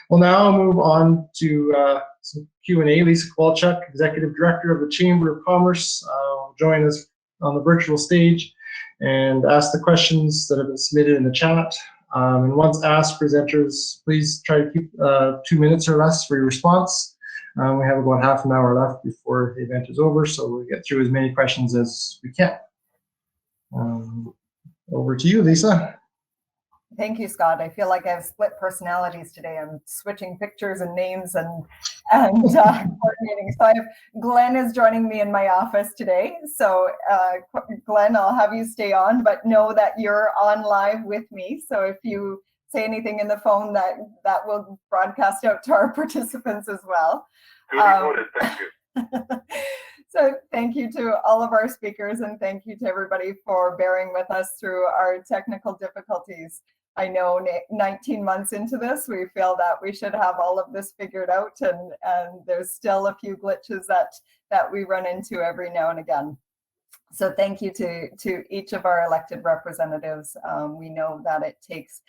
We'll now move on to some Q&A. Lisa Kowalchuk, Executive Director of the Chamber of Commerce, will join us on the virtual stage and ask the questions that have been submitted in the chat. And once asked, presenters, please try to keep 2 minutes or less for your response. We have about half an hour left before the event is over, so we'll get through as many questions as we can. Over to you, Lisa. Thank you, Scott. I feel like I have split personalities today. I'm switching pictures and names and coordinating. So Glen is joining me in my office today. So Glen, I'll have you stay on, but know that you're on live with me. So if you say anything in the phone, that will broadcast out to our participants as well. Noted. Thank you. So thank you to all of our speakers, and thank you to everybody for bearing with us through our technical difficulties. I know 19 months into this, we feel that we should have all of this figured out, and there's still a few glitches that we run into every now and again. So thank you to each of our elected representatives. We know that it takes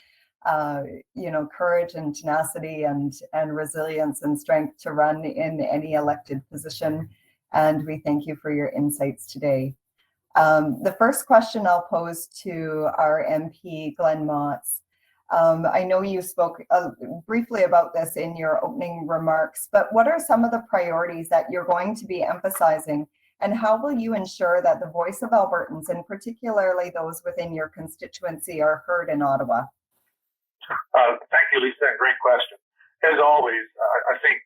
courage and tenacity and resilience and strength to run in any elected position. And we thank you for your insights today. The first question I'll pose to our MP, Glen Motz. I know you spoke briefly about this in your opening remarks, but what are some of the priorities that you're going to be emphasizing, and how will you ensure that the voice of Albertans, and particularly those within your constituency, are heard in Ottawa? Thank you, Lisa. Great question. As always, I think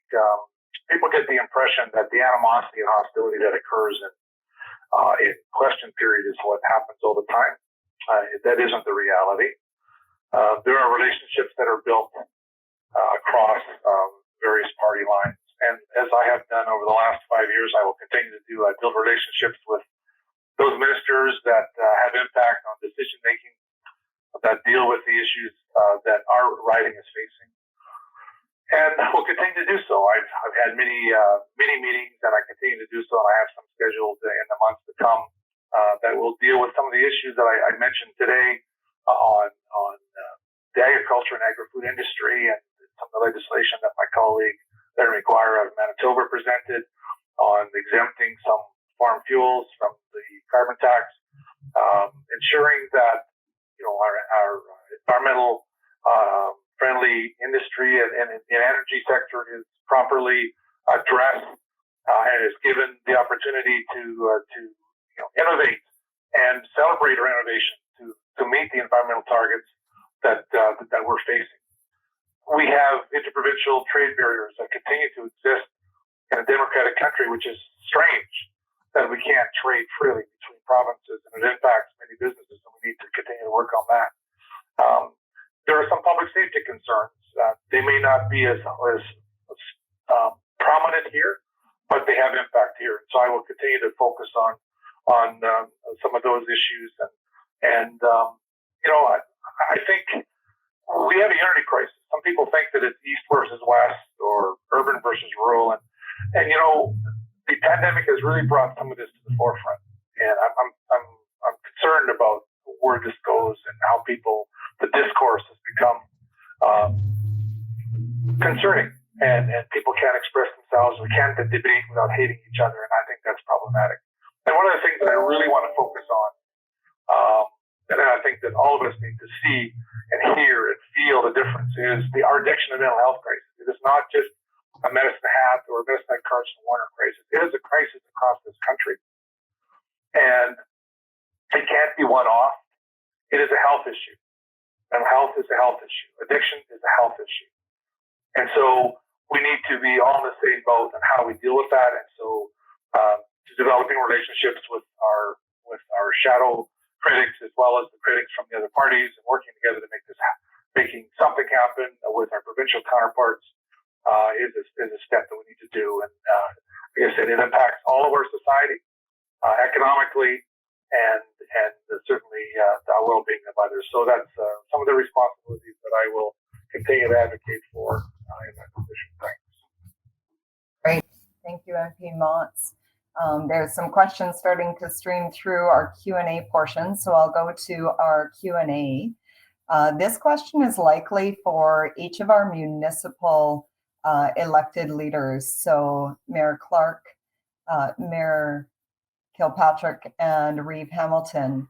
people get the impression that the animosity and hostility that occurs in question period is what happens all the time. That isn't the reality. There are relationships that are built across various party lines. And as I have done over the last 5 years, I will continue to do build relationships with those ministers that have impact on decision making, that deal with the issues that our riding is facing. And we'll continue to do so. I've had many meetings, and I continue to do so, and I have some scheduled in the months to come that will deal with some of the issues that I mentioned today on the agriculture and agri-food industry, and some of the legislation that my colleague Larry McGuire out of Manitoba presented on exempting some farm fuels from the carbon tax, ensuring that our environmental friendly industry and energy sector is properly addressed and is given the opportunity to innovate and celebrate our innovation to meet the environmental targets that we're facing. We have interprovincial trade barriers that continue to exist in a democratic country, which is strange that we can't trade freely between provinces, and it impacts many businesses, and we need to continue to work on that. There are some public safety concerns. They may not be as prominent here, but they have impact here. So I will continue to focus on some of those issues. And I think we have a unity crisis. Some people think that it's east versus west or urban versus rural, and the pandemic has really brought some of this to the forefront. And I'm concerned about where this goes and how the discourse has become concerning, and people can't express themselves. We can't debate without hating each other, and I think that's problematic. And one of the things that I really want to focus on, and I think that all of us need to see and hear and feel the difference, is our addiction and mental health crisis. It is not just a Medicine Hat or a Medicine Hat Carson Warner crisis. It is a crisis across this country. And it can't be one off. It is a health issue. Mental health is a health issue. Addiction is a health issue. And so we need to be all in the same boat on how we deal with that. And so developing relationships with our shadow critics, as well as the critics from the other parties, and working together to making something happen with our provincial counterparts is a step that we need to do. And like I said, it impacts all of our society economically, and certainly the well-being of others. So that's some of the responsibilities that I will continue to advocate for in that position. Thanks. Great. Thank you, MP Motz. There's some questions starting to stream through our Q&A portion, so I'll go to our Q&A. This question is likely for each of our municipal elected leaders. So Mayor Clark, Mayor Kilpatrick and Reeve Hamilton.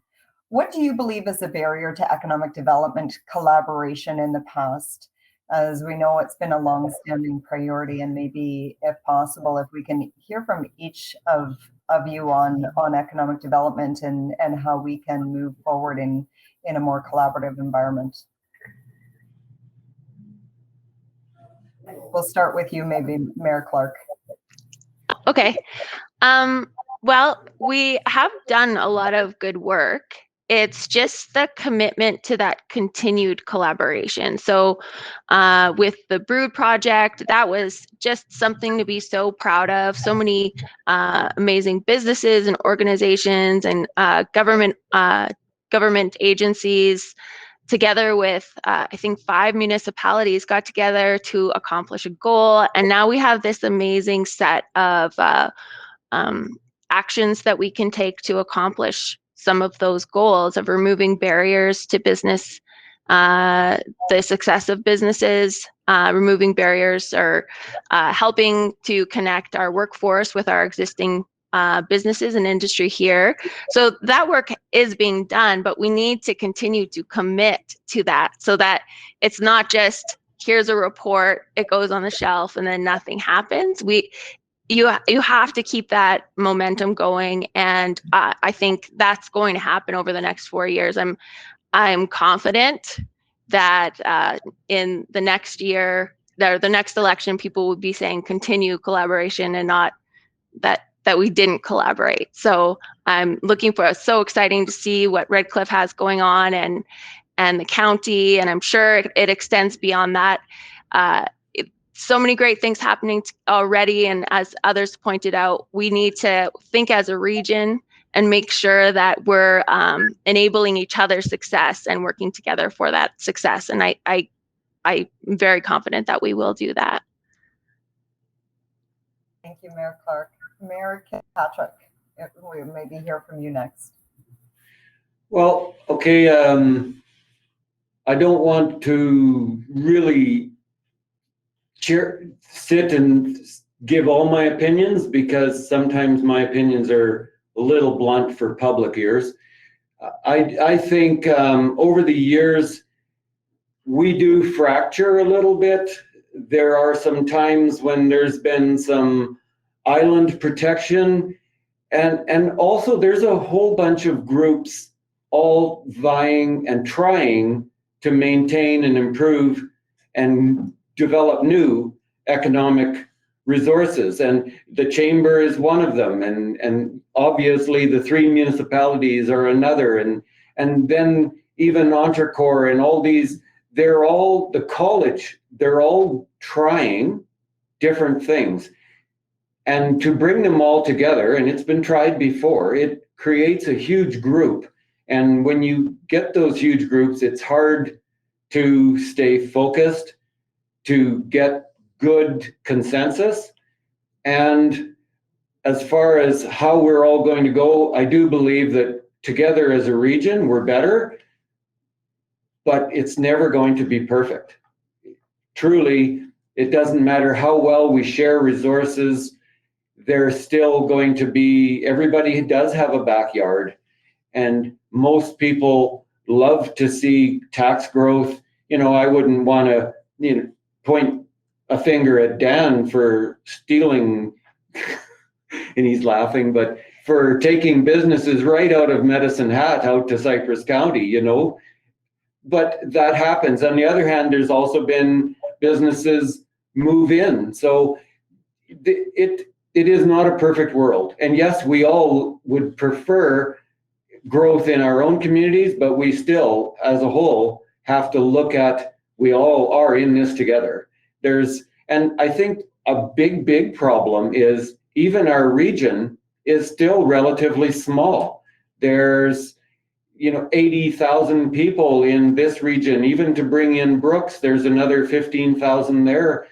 What do you believe is the barrier to economic development collaboration in the past? As we know, it's been a long-standing priority, and maybe, if possible, if we can hear from each of you on economic development and how we can move forward in a more collaborative environment. We'll start with you, maybe Mayor Clark. Okay. Well, we have done a lot of good work. It's just the commitment to that continued collaboration. So with the Brood project, that was just something to be so proud of. So many amazing businesses and organizations and government agencies, together with I think 5 municipalities, got together to accomplish a goal. And now we have this amazing set of actions that we can take to accomplish some of those goals of removing barriers to business, the success of businesses, removing barriers, or helping to connect our workforce with our existing businesses and industry here. So that work is being done, but we need to continue to commit to that so that it's not just, here's a report, it goes on the shelf, and then nothing happens. You have to keep that momentum going, and I think that's going to happen over the next 4 years. I'm confident that in the next year, or the next election, people will be saying continue collaboration and not that we didn't collaborate. So I'm looking for, it's so exciting to see what Red Cliff has going on and the county, and I'm sure it extends beyond that. So many great things happening already, and as others pointed out, we need to think as a region and make sure that we're enabling each other's success and working together for that success. And I'm very confident that we will do that. Thank you, Mayor Clark. Mayor Kilpatrick, we maybe hear from you next. Well, okay, I don't want to really sit and give all my opinions, because sometimes my opinions are a little blunt for public ears. I think over the years, we do fracture a little bit. There are some times when there's been some island protection, and also there's a whole bunch of groups all vying and trying to maintain and improve and develop new economic resources, and the chamber is one of them, and obviously the 3 municipalities are another, and then even Entrecourt and all these, they're all the college, they're all trying different things, and to bring them all together, and it's been tried before, it creates a huge group. And when you get those huge groups, it's hard to stay focused, to get good consensus. And as far as how we're all going to go, I do believe that together as a region, we're better, but it's never going to be perfect. Truly, it doesn't matter how well we share resources, there's still going to be, everybody does have a backyard, and most people love to see tax growth. You know, I wouldn't want to, point a finger at Dan for stealing, and he's laughing, but for taking businesses right out of Medicine Hat out to Cypress County, but that happens. On the other hand, there's also been businesses move in. So it is not a perfect world. And yes, we all would prefer growth in our own communities, but we still, as a whole, have to look at, we all are in this together. And I think a big problem is even our region is still relatively small. There's, 80,000 people in this region. Even to bring in Brooks, there's another 15,000 there.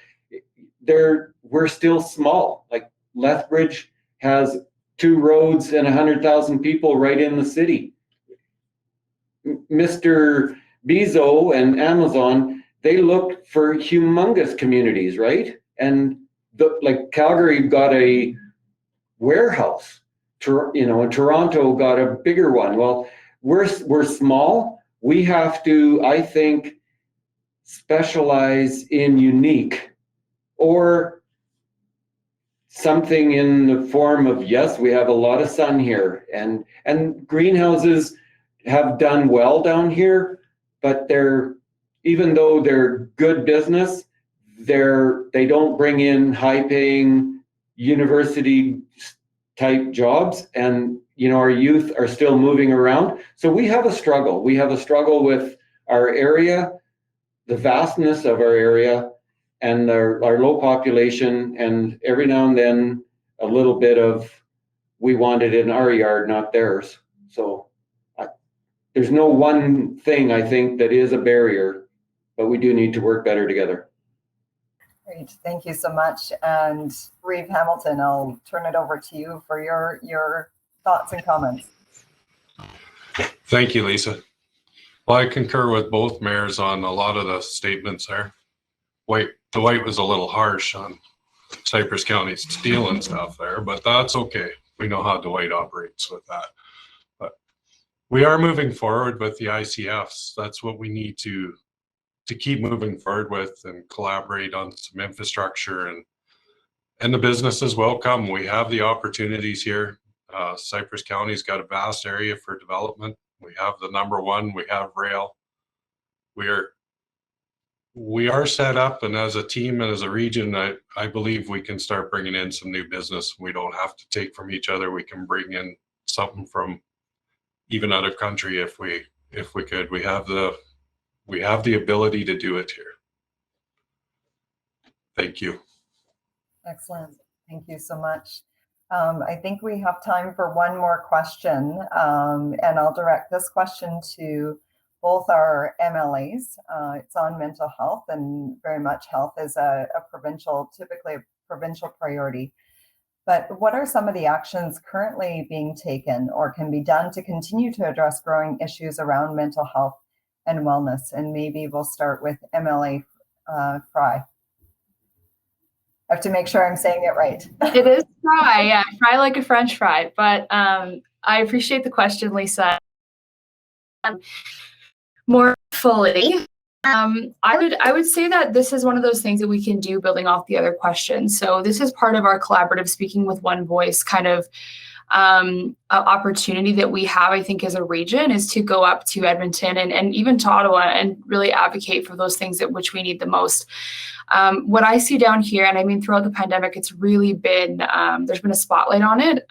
We're still small. Like Lethbridge has 2 roads and 100,000 people right in the city. Mr. Bezos and Amazon, they look for humongous communities, right? And like Calgary got a warehouse Toronto got a bigger one. Well, we're small. We have to, I think, specialize in unique or something in the form of, yes, we have a lot of sun here, and greenhouses have done well down here, but even though they're good business, they don't bring in high-paying university type jobs, and our youth are still moving around. So we have a struggle. We have a struggle with our area, the vastness of our area, and our low population, and every now and then a little bit of, we want it in our yard, not theirs. So there's no one thing I think that is a barrier, but we do need to work better together. Great, thank you so much. And Reeve Hamilton, I'll turn it over to you for your thoughts and comments. Thank you, Lisa. Well, I concur with both mayors on a lot of the statements there. Dwight was a little harsh on Cypress County's stealing stuff there, but that's okay. We know how Dwight operates with that. But we are moving forward with the ICFs. That's what we need to keep moving forward with, and collaborate on some infrastructure, and the businesses will come. We have the opportunities here. Cypress County's got a vast area for development. We have the number one, we have rail. We are set up, and as a team and as a region, I believe we can start bringing in some new business. We don't have to take from each other. We can bring in something from even other country if we could. We have the ability to do it here. Thank you. Excellent. Thank you so much. I think we have time for one more question, and I'll direct this question to both our MLAs. It's on mental health, and very much health is typically a provincial priority. But what are some of the actions currently being taken or can be done to continue to address growing issues around mental health and wellness? And maybe we'll start with MLA Frey. I have to make sure I'm saying it right. It is fry, yeah, fry like a French fry. But I appreciate the question, Lisa. More fully, I would say that this is one of those things that we can do building off the other questions. So this is part of our collaborative speaking with one voice kind of opportunity that we have, I think, as a region, is to go up to Edmonton and even to Ottawa and really advocate for those things at which we need the most. What I see down here, and I mean, throughout the pandemic, it's really been, there's been a spotlight on it.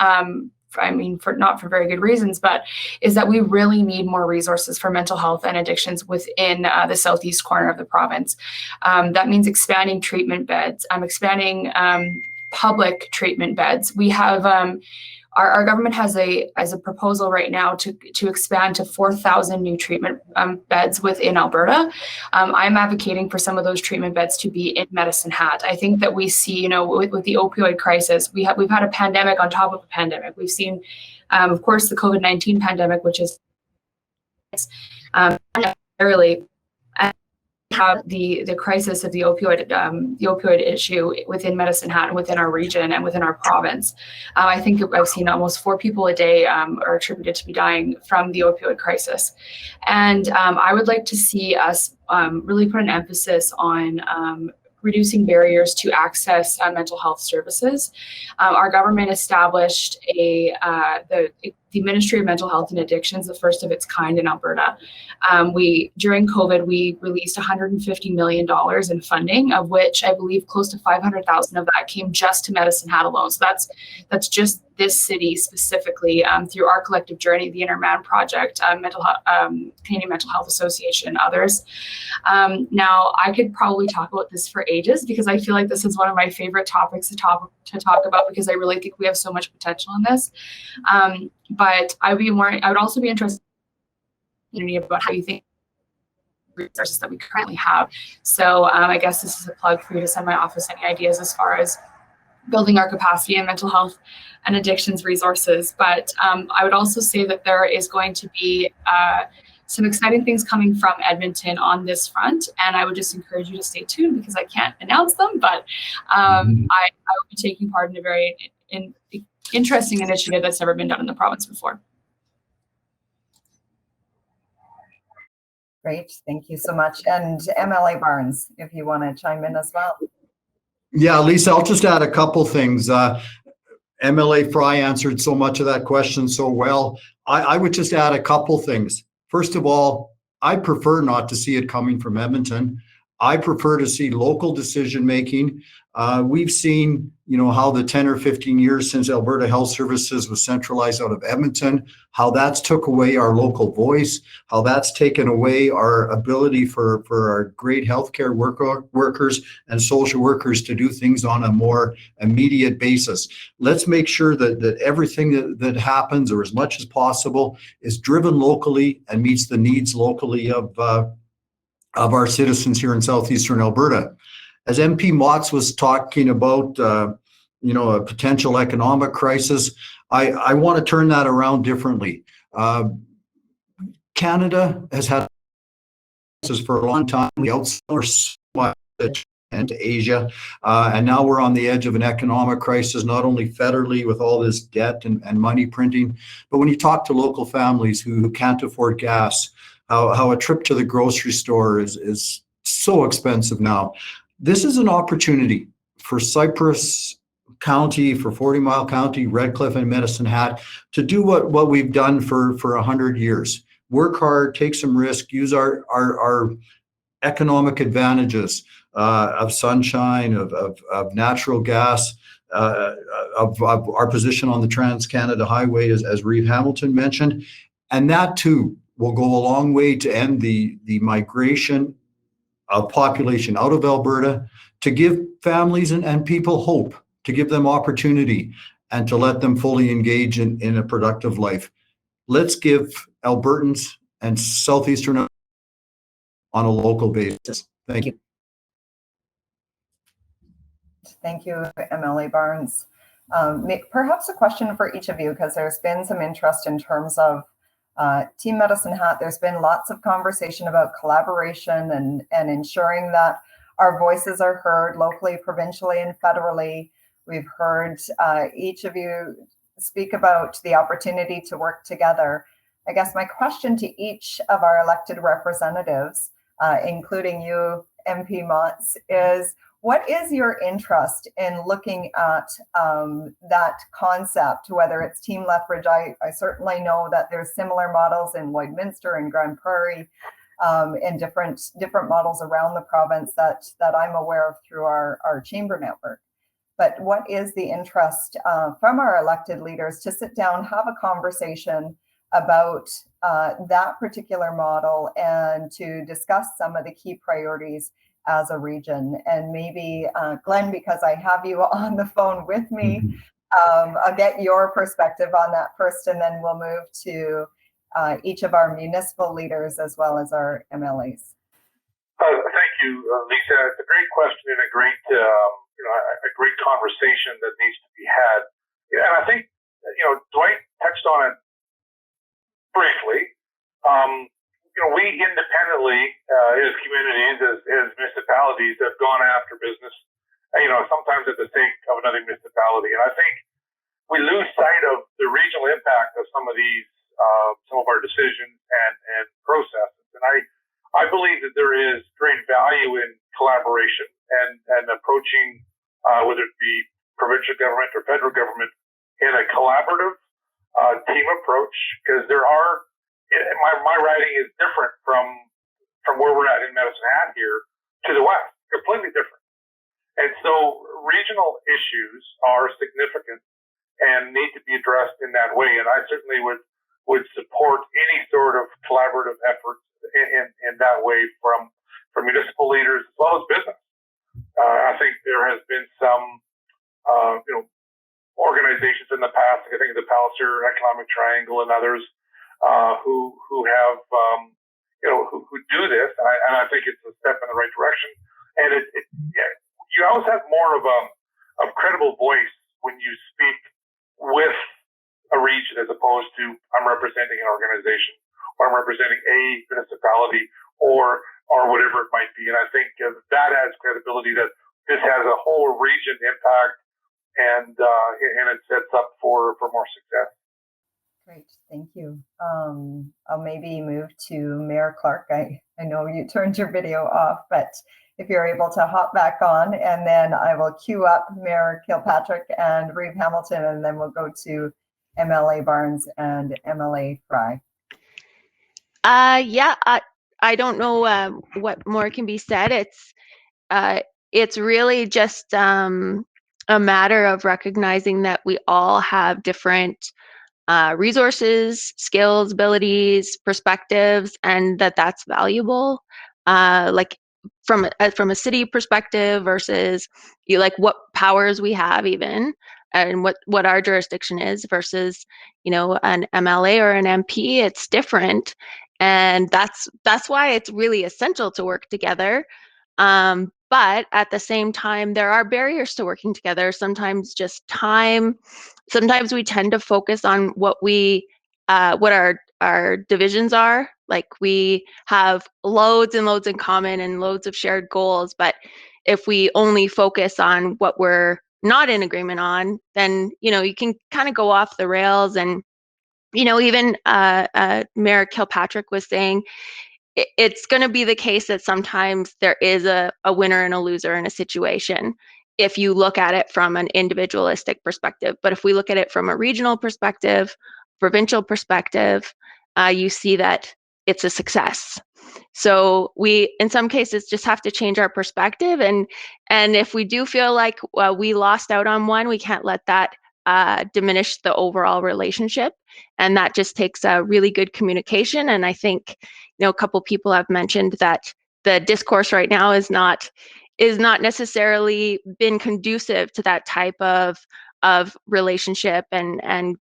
I mean, not for very good reasons, but is that we really need more resources for mental health and addictions within the southeast corner of the province. That means expanding treatment beds, expanding public treatment beds. We have our government has a proposal right now to expand to 4,000 new treatment beds within Alberta. I'm advocating for some of those treatment beds to be in Medicine Hat. I think that we see, with the opioid crisis, we've had a pandemic on top of a pandemic. We've seen, of course, the COVID-19 pandemic, which is necessarily have the crisis of the opioid issue within Medicine Hat and within our region and within our province. I think I've seen almost 4 people a day are attributed to be dying from the opioid crisis. And I would like to see us really put an emphasis on reducing barriers to access mental health services. Our government established the Ministry of Mental Health and Addictions, the first of its kind in Alberta. During COVID, we released $150 million in funding, of which I believe close to 500,000 of that came just to Medicine Hat alone. So that's just this city specifically through our collective journey, the Interman Project, Canadian Mental Health Association, others. Now, I could probably talk about this for ages because I feel like this is one of my favorite topics to talk about because I really think we have so much potential in this. But I would also be interested in about how you think resources that we currently have. So I guess this is a plug for you to send my office any ideas as far as building our capacity in mental health and addictions resources. But I would also say that there is going to be some exciting things coming from Edmonton on this front. And I would just encourage you to stay tuned because I can't announce them, but I will be taking part in interesting initiative that's never been done in the province before. Great, thank you so much. And MLA Barnes, if you want to chime in as well. Yeah, Lisa, I'll just add a couple things. MLA Frey answered so much of that question so well. I would just add a couple things. First of all, I prefer not to see it coming from Edmonton. I prefer to see local decision making. We've seen, how the 10 or 15 years since Alberta Health Services was centralized out of Edmonton, how that's took away our local voice, how that's taken away our ability for our great healthcare workers and social workers to do things on a more immediate basis. Let's make sure that everything that happens, or as much as possible, is driven locally and meets the needs locally of our citizens here in southeastern Alberta. As MP Motz was talking about, a potential economic crisis, I want to turn that around differently. Canada has had crisis for a long time. We outsource and to Asia, and now we're on the edge of an economic crisis, not only federally with all this debt and money printing, but when you talk to local families who can't afford gas, how a trip to the grocery store is so expensive now. This is an opportunity for Cypress County, for 40 Mile County, Redcliffe and Medicine Hat to do what we've done for 100 years. Work hard, take some risk, use our economic advantages of sunshine, of natural gas, of our position on the Trans-Canada Highway, as Reeve Hamilton mentioned. And that too will go a long way to end the migration of population out of Alberta, to give families and people hope, to give them opportunity, and to let them fully engage in a productive life. Let's give Albertans and Southeastern on a local basis. Thank you. Thank you, MLA Barnes. Perhaps a question for each of you, because there's been some interest in terms of Team Medicine Hat. There's been lots of conversation about collaboration and ensuring that our voices are heard locally, provincially, and federally. We've heard each of you speak about the opportunity to work together. I guess my question to each of our elected representatives, including you, MP Motz, is what is your interest in looking at that concept, whether it's Team Lethbridge? I certainly know that there's similar models in Lloydminster and Grand Prairie, and different models around the province that I'm aware of through our chamber network. But what is the interest from our elected leaders to sit down, have a conversation about that particular model and to discuss some of the key priorities as a region? And maybe Glen, because I have you on the phone with me, I'll get your perspective on that first, and then we'll move to each of our municipal leaders as well as our MLAs. Thank you, Lisa. It's a great question and a great, a great conversation that needs to be had. Yeah, and I think, Dwight touched on it briefly. We independently, as communities, as municipalities, have gone after business, sometimes at the sake of another municipality. And I think we lose sight of the regional impact of some of these, some of our decisions and processes. And I believe that there is great value in collaboration and approaching, whether it be provincial government or federal government, in a collaborative team approach, because there are, my riding is different from where we're at in Medicine Hat here to the west, completely different. And so regional issues are significant and need to be addressed in that way. And I certainly would support any sort of collaborative effort in that way from municipal leaders as well as business. I think there has been some, organizations in the past, I think the Palliser Economic Triangle and others, who have, who do this, and I think it's a step in the right direction. And you always have more of a credible voice when you speak with a region as opposed to I'm representing an organization or I'm representing a municipality or whatever it might be. And I think that has credibility, that this has a whole region impact and it sets up for more success. Great, thank you. I'll maybe move to Mayor Clark. I know you turned your video off, but if you're able to hop back on, and then I will queue up Mayor Kilpatrick and Reeve Hamilton, and then we'll go to MLA Barnes and MLA Frey. Yeah, I don't know what more can be said. It's really just a matter of recognizing that we all have different resources, skills, abilities, perspectives, and that's valuable. Like from a city perspective versus what powers we have even, and what our jurisdiction is versus an MLA or an MP. It's different, and that's why it's really essential to work together. But at the same time, there are barriers to working together. Sometimes just time. Sometimes we tend to focus on what our divisions are. Like we have loads and loads in common and loads of shared goals. But if we only focus on what we're not in agreement on, then you can kind of go off the rails. And even Mayor Kilpatrick was saying, it's going to be the case that sometimes there is a winner and a loser in a situation if you look at it from an individualistic perspective. But if we look at it from a regional perspective, provincial perspective, you see that it's a success. So we, in some cases, just have to change our perspective. And if we do feel like we lost out on one, we can't let that diminish the overall relationship. And that just takes a really good communication. And I think, a couple people have mentioned that the discourse right now is not necessarily been conducive to that type of relationship and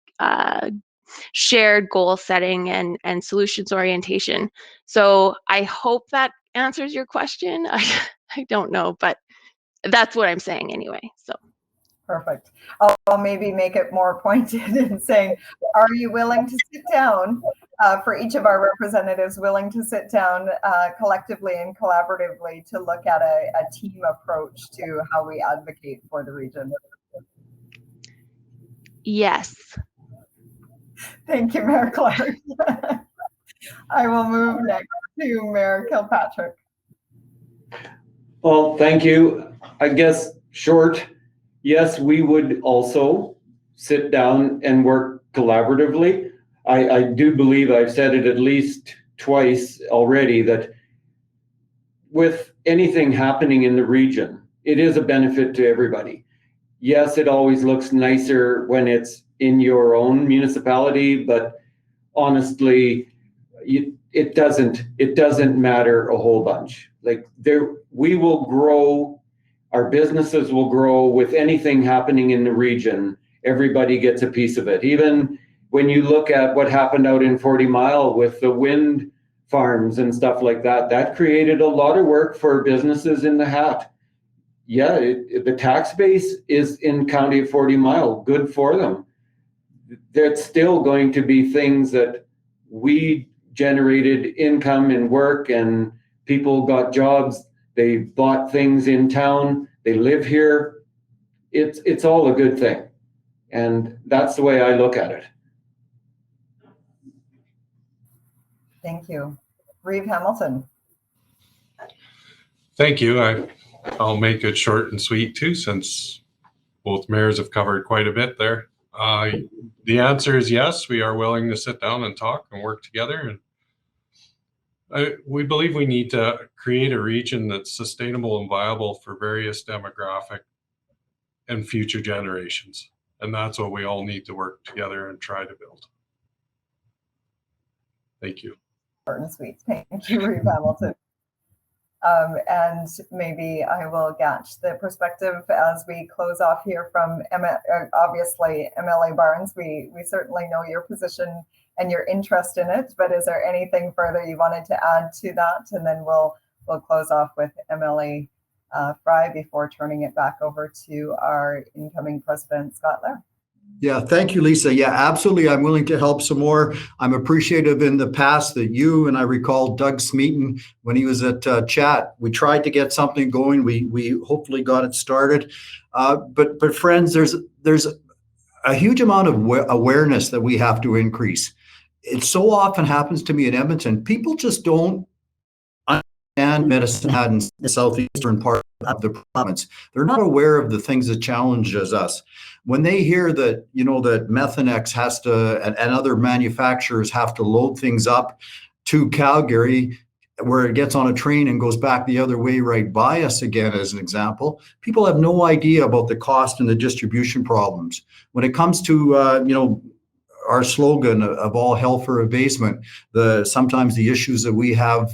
shared goal setting and solutions orientation. So I hope that answers your question. I don't know, but that's what I'm saying anyway. So. Perfect. I'll maybe make it more pointed in saying, are you willing to sit down for each of our representatives, willing to sit down collectively and collaboratively to look at a team approach to how we advocate for the region? Yes. Thank you, Mayor Clark. I will move next to Mayor Kilpatrick. Well, thank you. I guess short, yes, we would also sit down and work collaboratively. I do believe I've said it at least twice already that with anything happening in the region, it is a benefit to everybody. Yes, it always looks nicer when it's in your own municipality, but honestly, it doesn't matter a whole bunch. Like we will grow, our businesses will grow with anything happening in the region. Everybody gets a piece of it. Even when you look at what happened out in 40 Mile with the wind farms and stuff like that, that created a lot of work for businesses in the Hat. Yeah, the tax base is in County of 40 Mile, good for them. There's still going to be things that we generated income and work, and people got jobs, they bought things in town, they live here. It's all a good thing. And that's the way I look at it. Thank you. Reeve Hamilton. Thank you. I'll make it short and sweet too, since both mayors have covered quite a bit there. The answer is yes, we are willing to sit down and talk and work together. And we believe we need to create a region that's sustainable and viable for various demographic and future generations. And that's what we all need to work together and try to build. Thank you. Short and sweet. Thank you, Reeve Hamilton. And maybe I will gauge the perspective as we close off here from obviously MLA Barnes. We certainly know your position and your interest in it, but is there anything further you wanted to add to that? And then we'll close off with MLA Frey before turning it back over to our incoming president, Scott Lair. Yeah, thank you, Lisa. Yeah, absolutely. I'm willing to help some more. I'm appreciative in the past that you and I recall Doug Smeaton when he was at Chat. We tried to get something going. We hopefully got it started. But friends, there's a huge amount of awareness that we have to increase. It so often happens to me in Edmonton. People just don't understand Medicine Hat in the southeastern part of the province. They're not aware of the things that challenges us. When they hear that, that Methanex has to, and other manufacturers have to load things up to Calgary, where it gets on a train and goes back the other way right by us again, as an example, people have no idea about the cost and the distribution problems. When it comes to, our slogan of all hell for abasement, sometimes the issues that we have,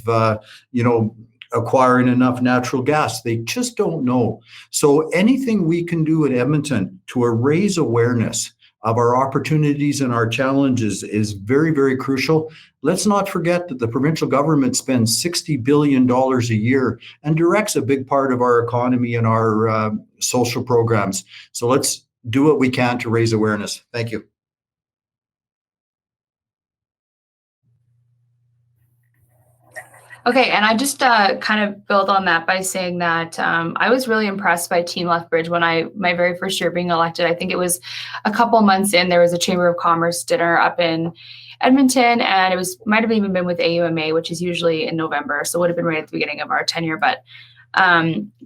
acquiring enough natural gas, they just don't know. So anything we can do in Edmonton to raise awareness of our opportunities and our challenges is very, very crucial. Let's not forget that the provincial government spends $60 billion a year and directs a big part of our economy and our social programs. So let's do what we can to raise awareness. Thank you. Okay, and I just kind of build on that by saying that I was really impressed by Team Lethbridge when my very first year being elected. I think it was a couple months in, there was a Chamber of Commerce dinner up in Edmonton, and it might have even been with AUMA, which is usually in November, so it would have been right at the beginning of our tenure. But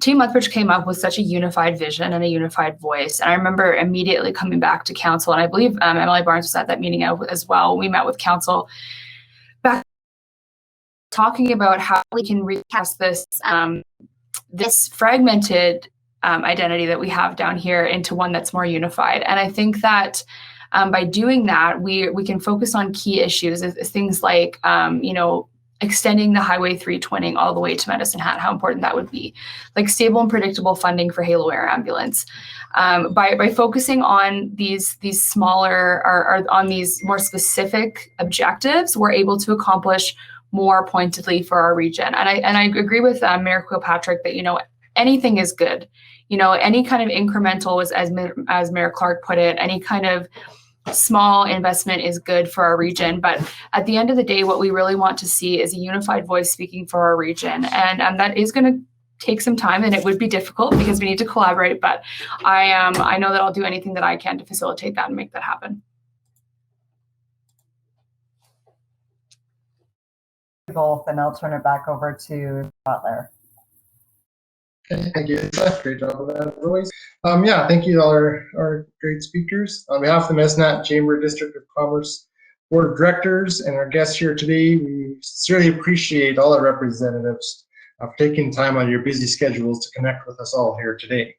Team Lethbridge came up with such a unified vision and a unified voice. And I remember immediately coming back to council, and I believe MLA Barnes was at that meeting as well. We met with council back talking about how we can recast this this fragmented identity that we have down here into one that's more unified. And I think that by doing that, we can focus on key issues, things like extending the Highway 3 twinning all the way to Medicine Hat, how important that would be, like stable and predictable funding for Halo Air Ambulance. By focusing on these smaller or on these more specific objectives, we're able to accomplish more pointedly for our region. And I agree with Mayor Kilpatrick that, anything is good. Any kind of incremental, was as Mayor Clark put it, any kind of small investment is good for our region. But at the end of the day, what we really want to see is a unified voice speaking for our region. And that is going to take some time, and it would be difficult because we need to collaborate. But I know that I'll do anything that I can to facilitate that and make that happen. Both, and I'll turn it back over to Butler. Okay, thank you, Lisa. Great job with that as always. Thank you to all our great speakers. On behalf of the Medicine Hat Chamber District of Commerce Board of Directors and our guests here today, we sincerely appreciate all our representatives for taking time out of your busy schedules to connect with us all here today.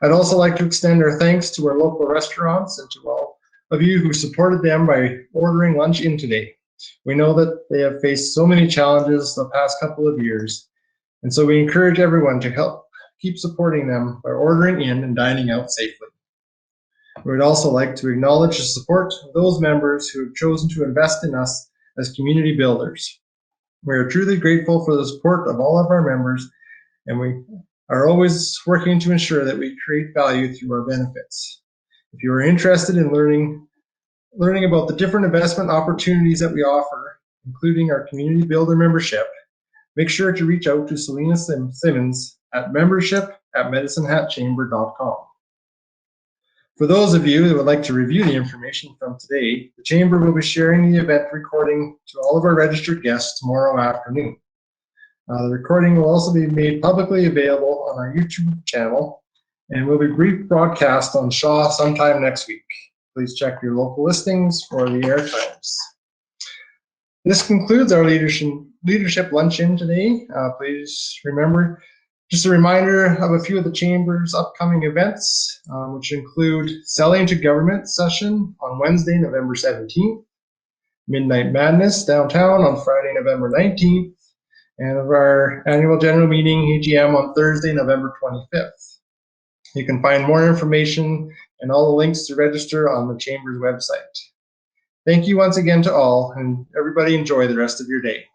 I'd also like to extend our thanks to our local restaurants and to all of you who supported them by ordering lunch in today. We know that they have faced so many challenges the past couple of years, and so we encourage everyone to help keep supporting them by ordering in and dining out safely. We would also like to acknowledge the support of those members who have chosen to invest in us as community builders. We are truly grateful for the support of all of our members, and we are always working to ensure that we create value through our benefits. If you are interested in learning about the different investment opportunities that we offer, including our community builder membership, make sure to reach out to Selena Simmons at membership@medicinehatchamber.com. For those of you that would like to review the information from today, the Chamber will be sharing the event recording to all of our registered guests tomorrow afternoon. The recording will also be made publicly available on our YouTube channel and will be rebroadcast on Shaw sometime next week. Please check your local listings for the air times. This concludes our leadership luncheon today. Please remember, just a reminder of a few of the Chamber's upcoming events, which include Selling to Government session on Wednesday, November 17th, Midnight Madness downtown on Friday, November 19th, and of our annual general meeting, AGM, on Thursday, November 25th. You can find more information and all the links to register on the Chamber's website. Thank you once again to all, and everybody enjoy the rest of your day.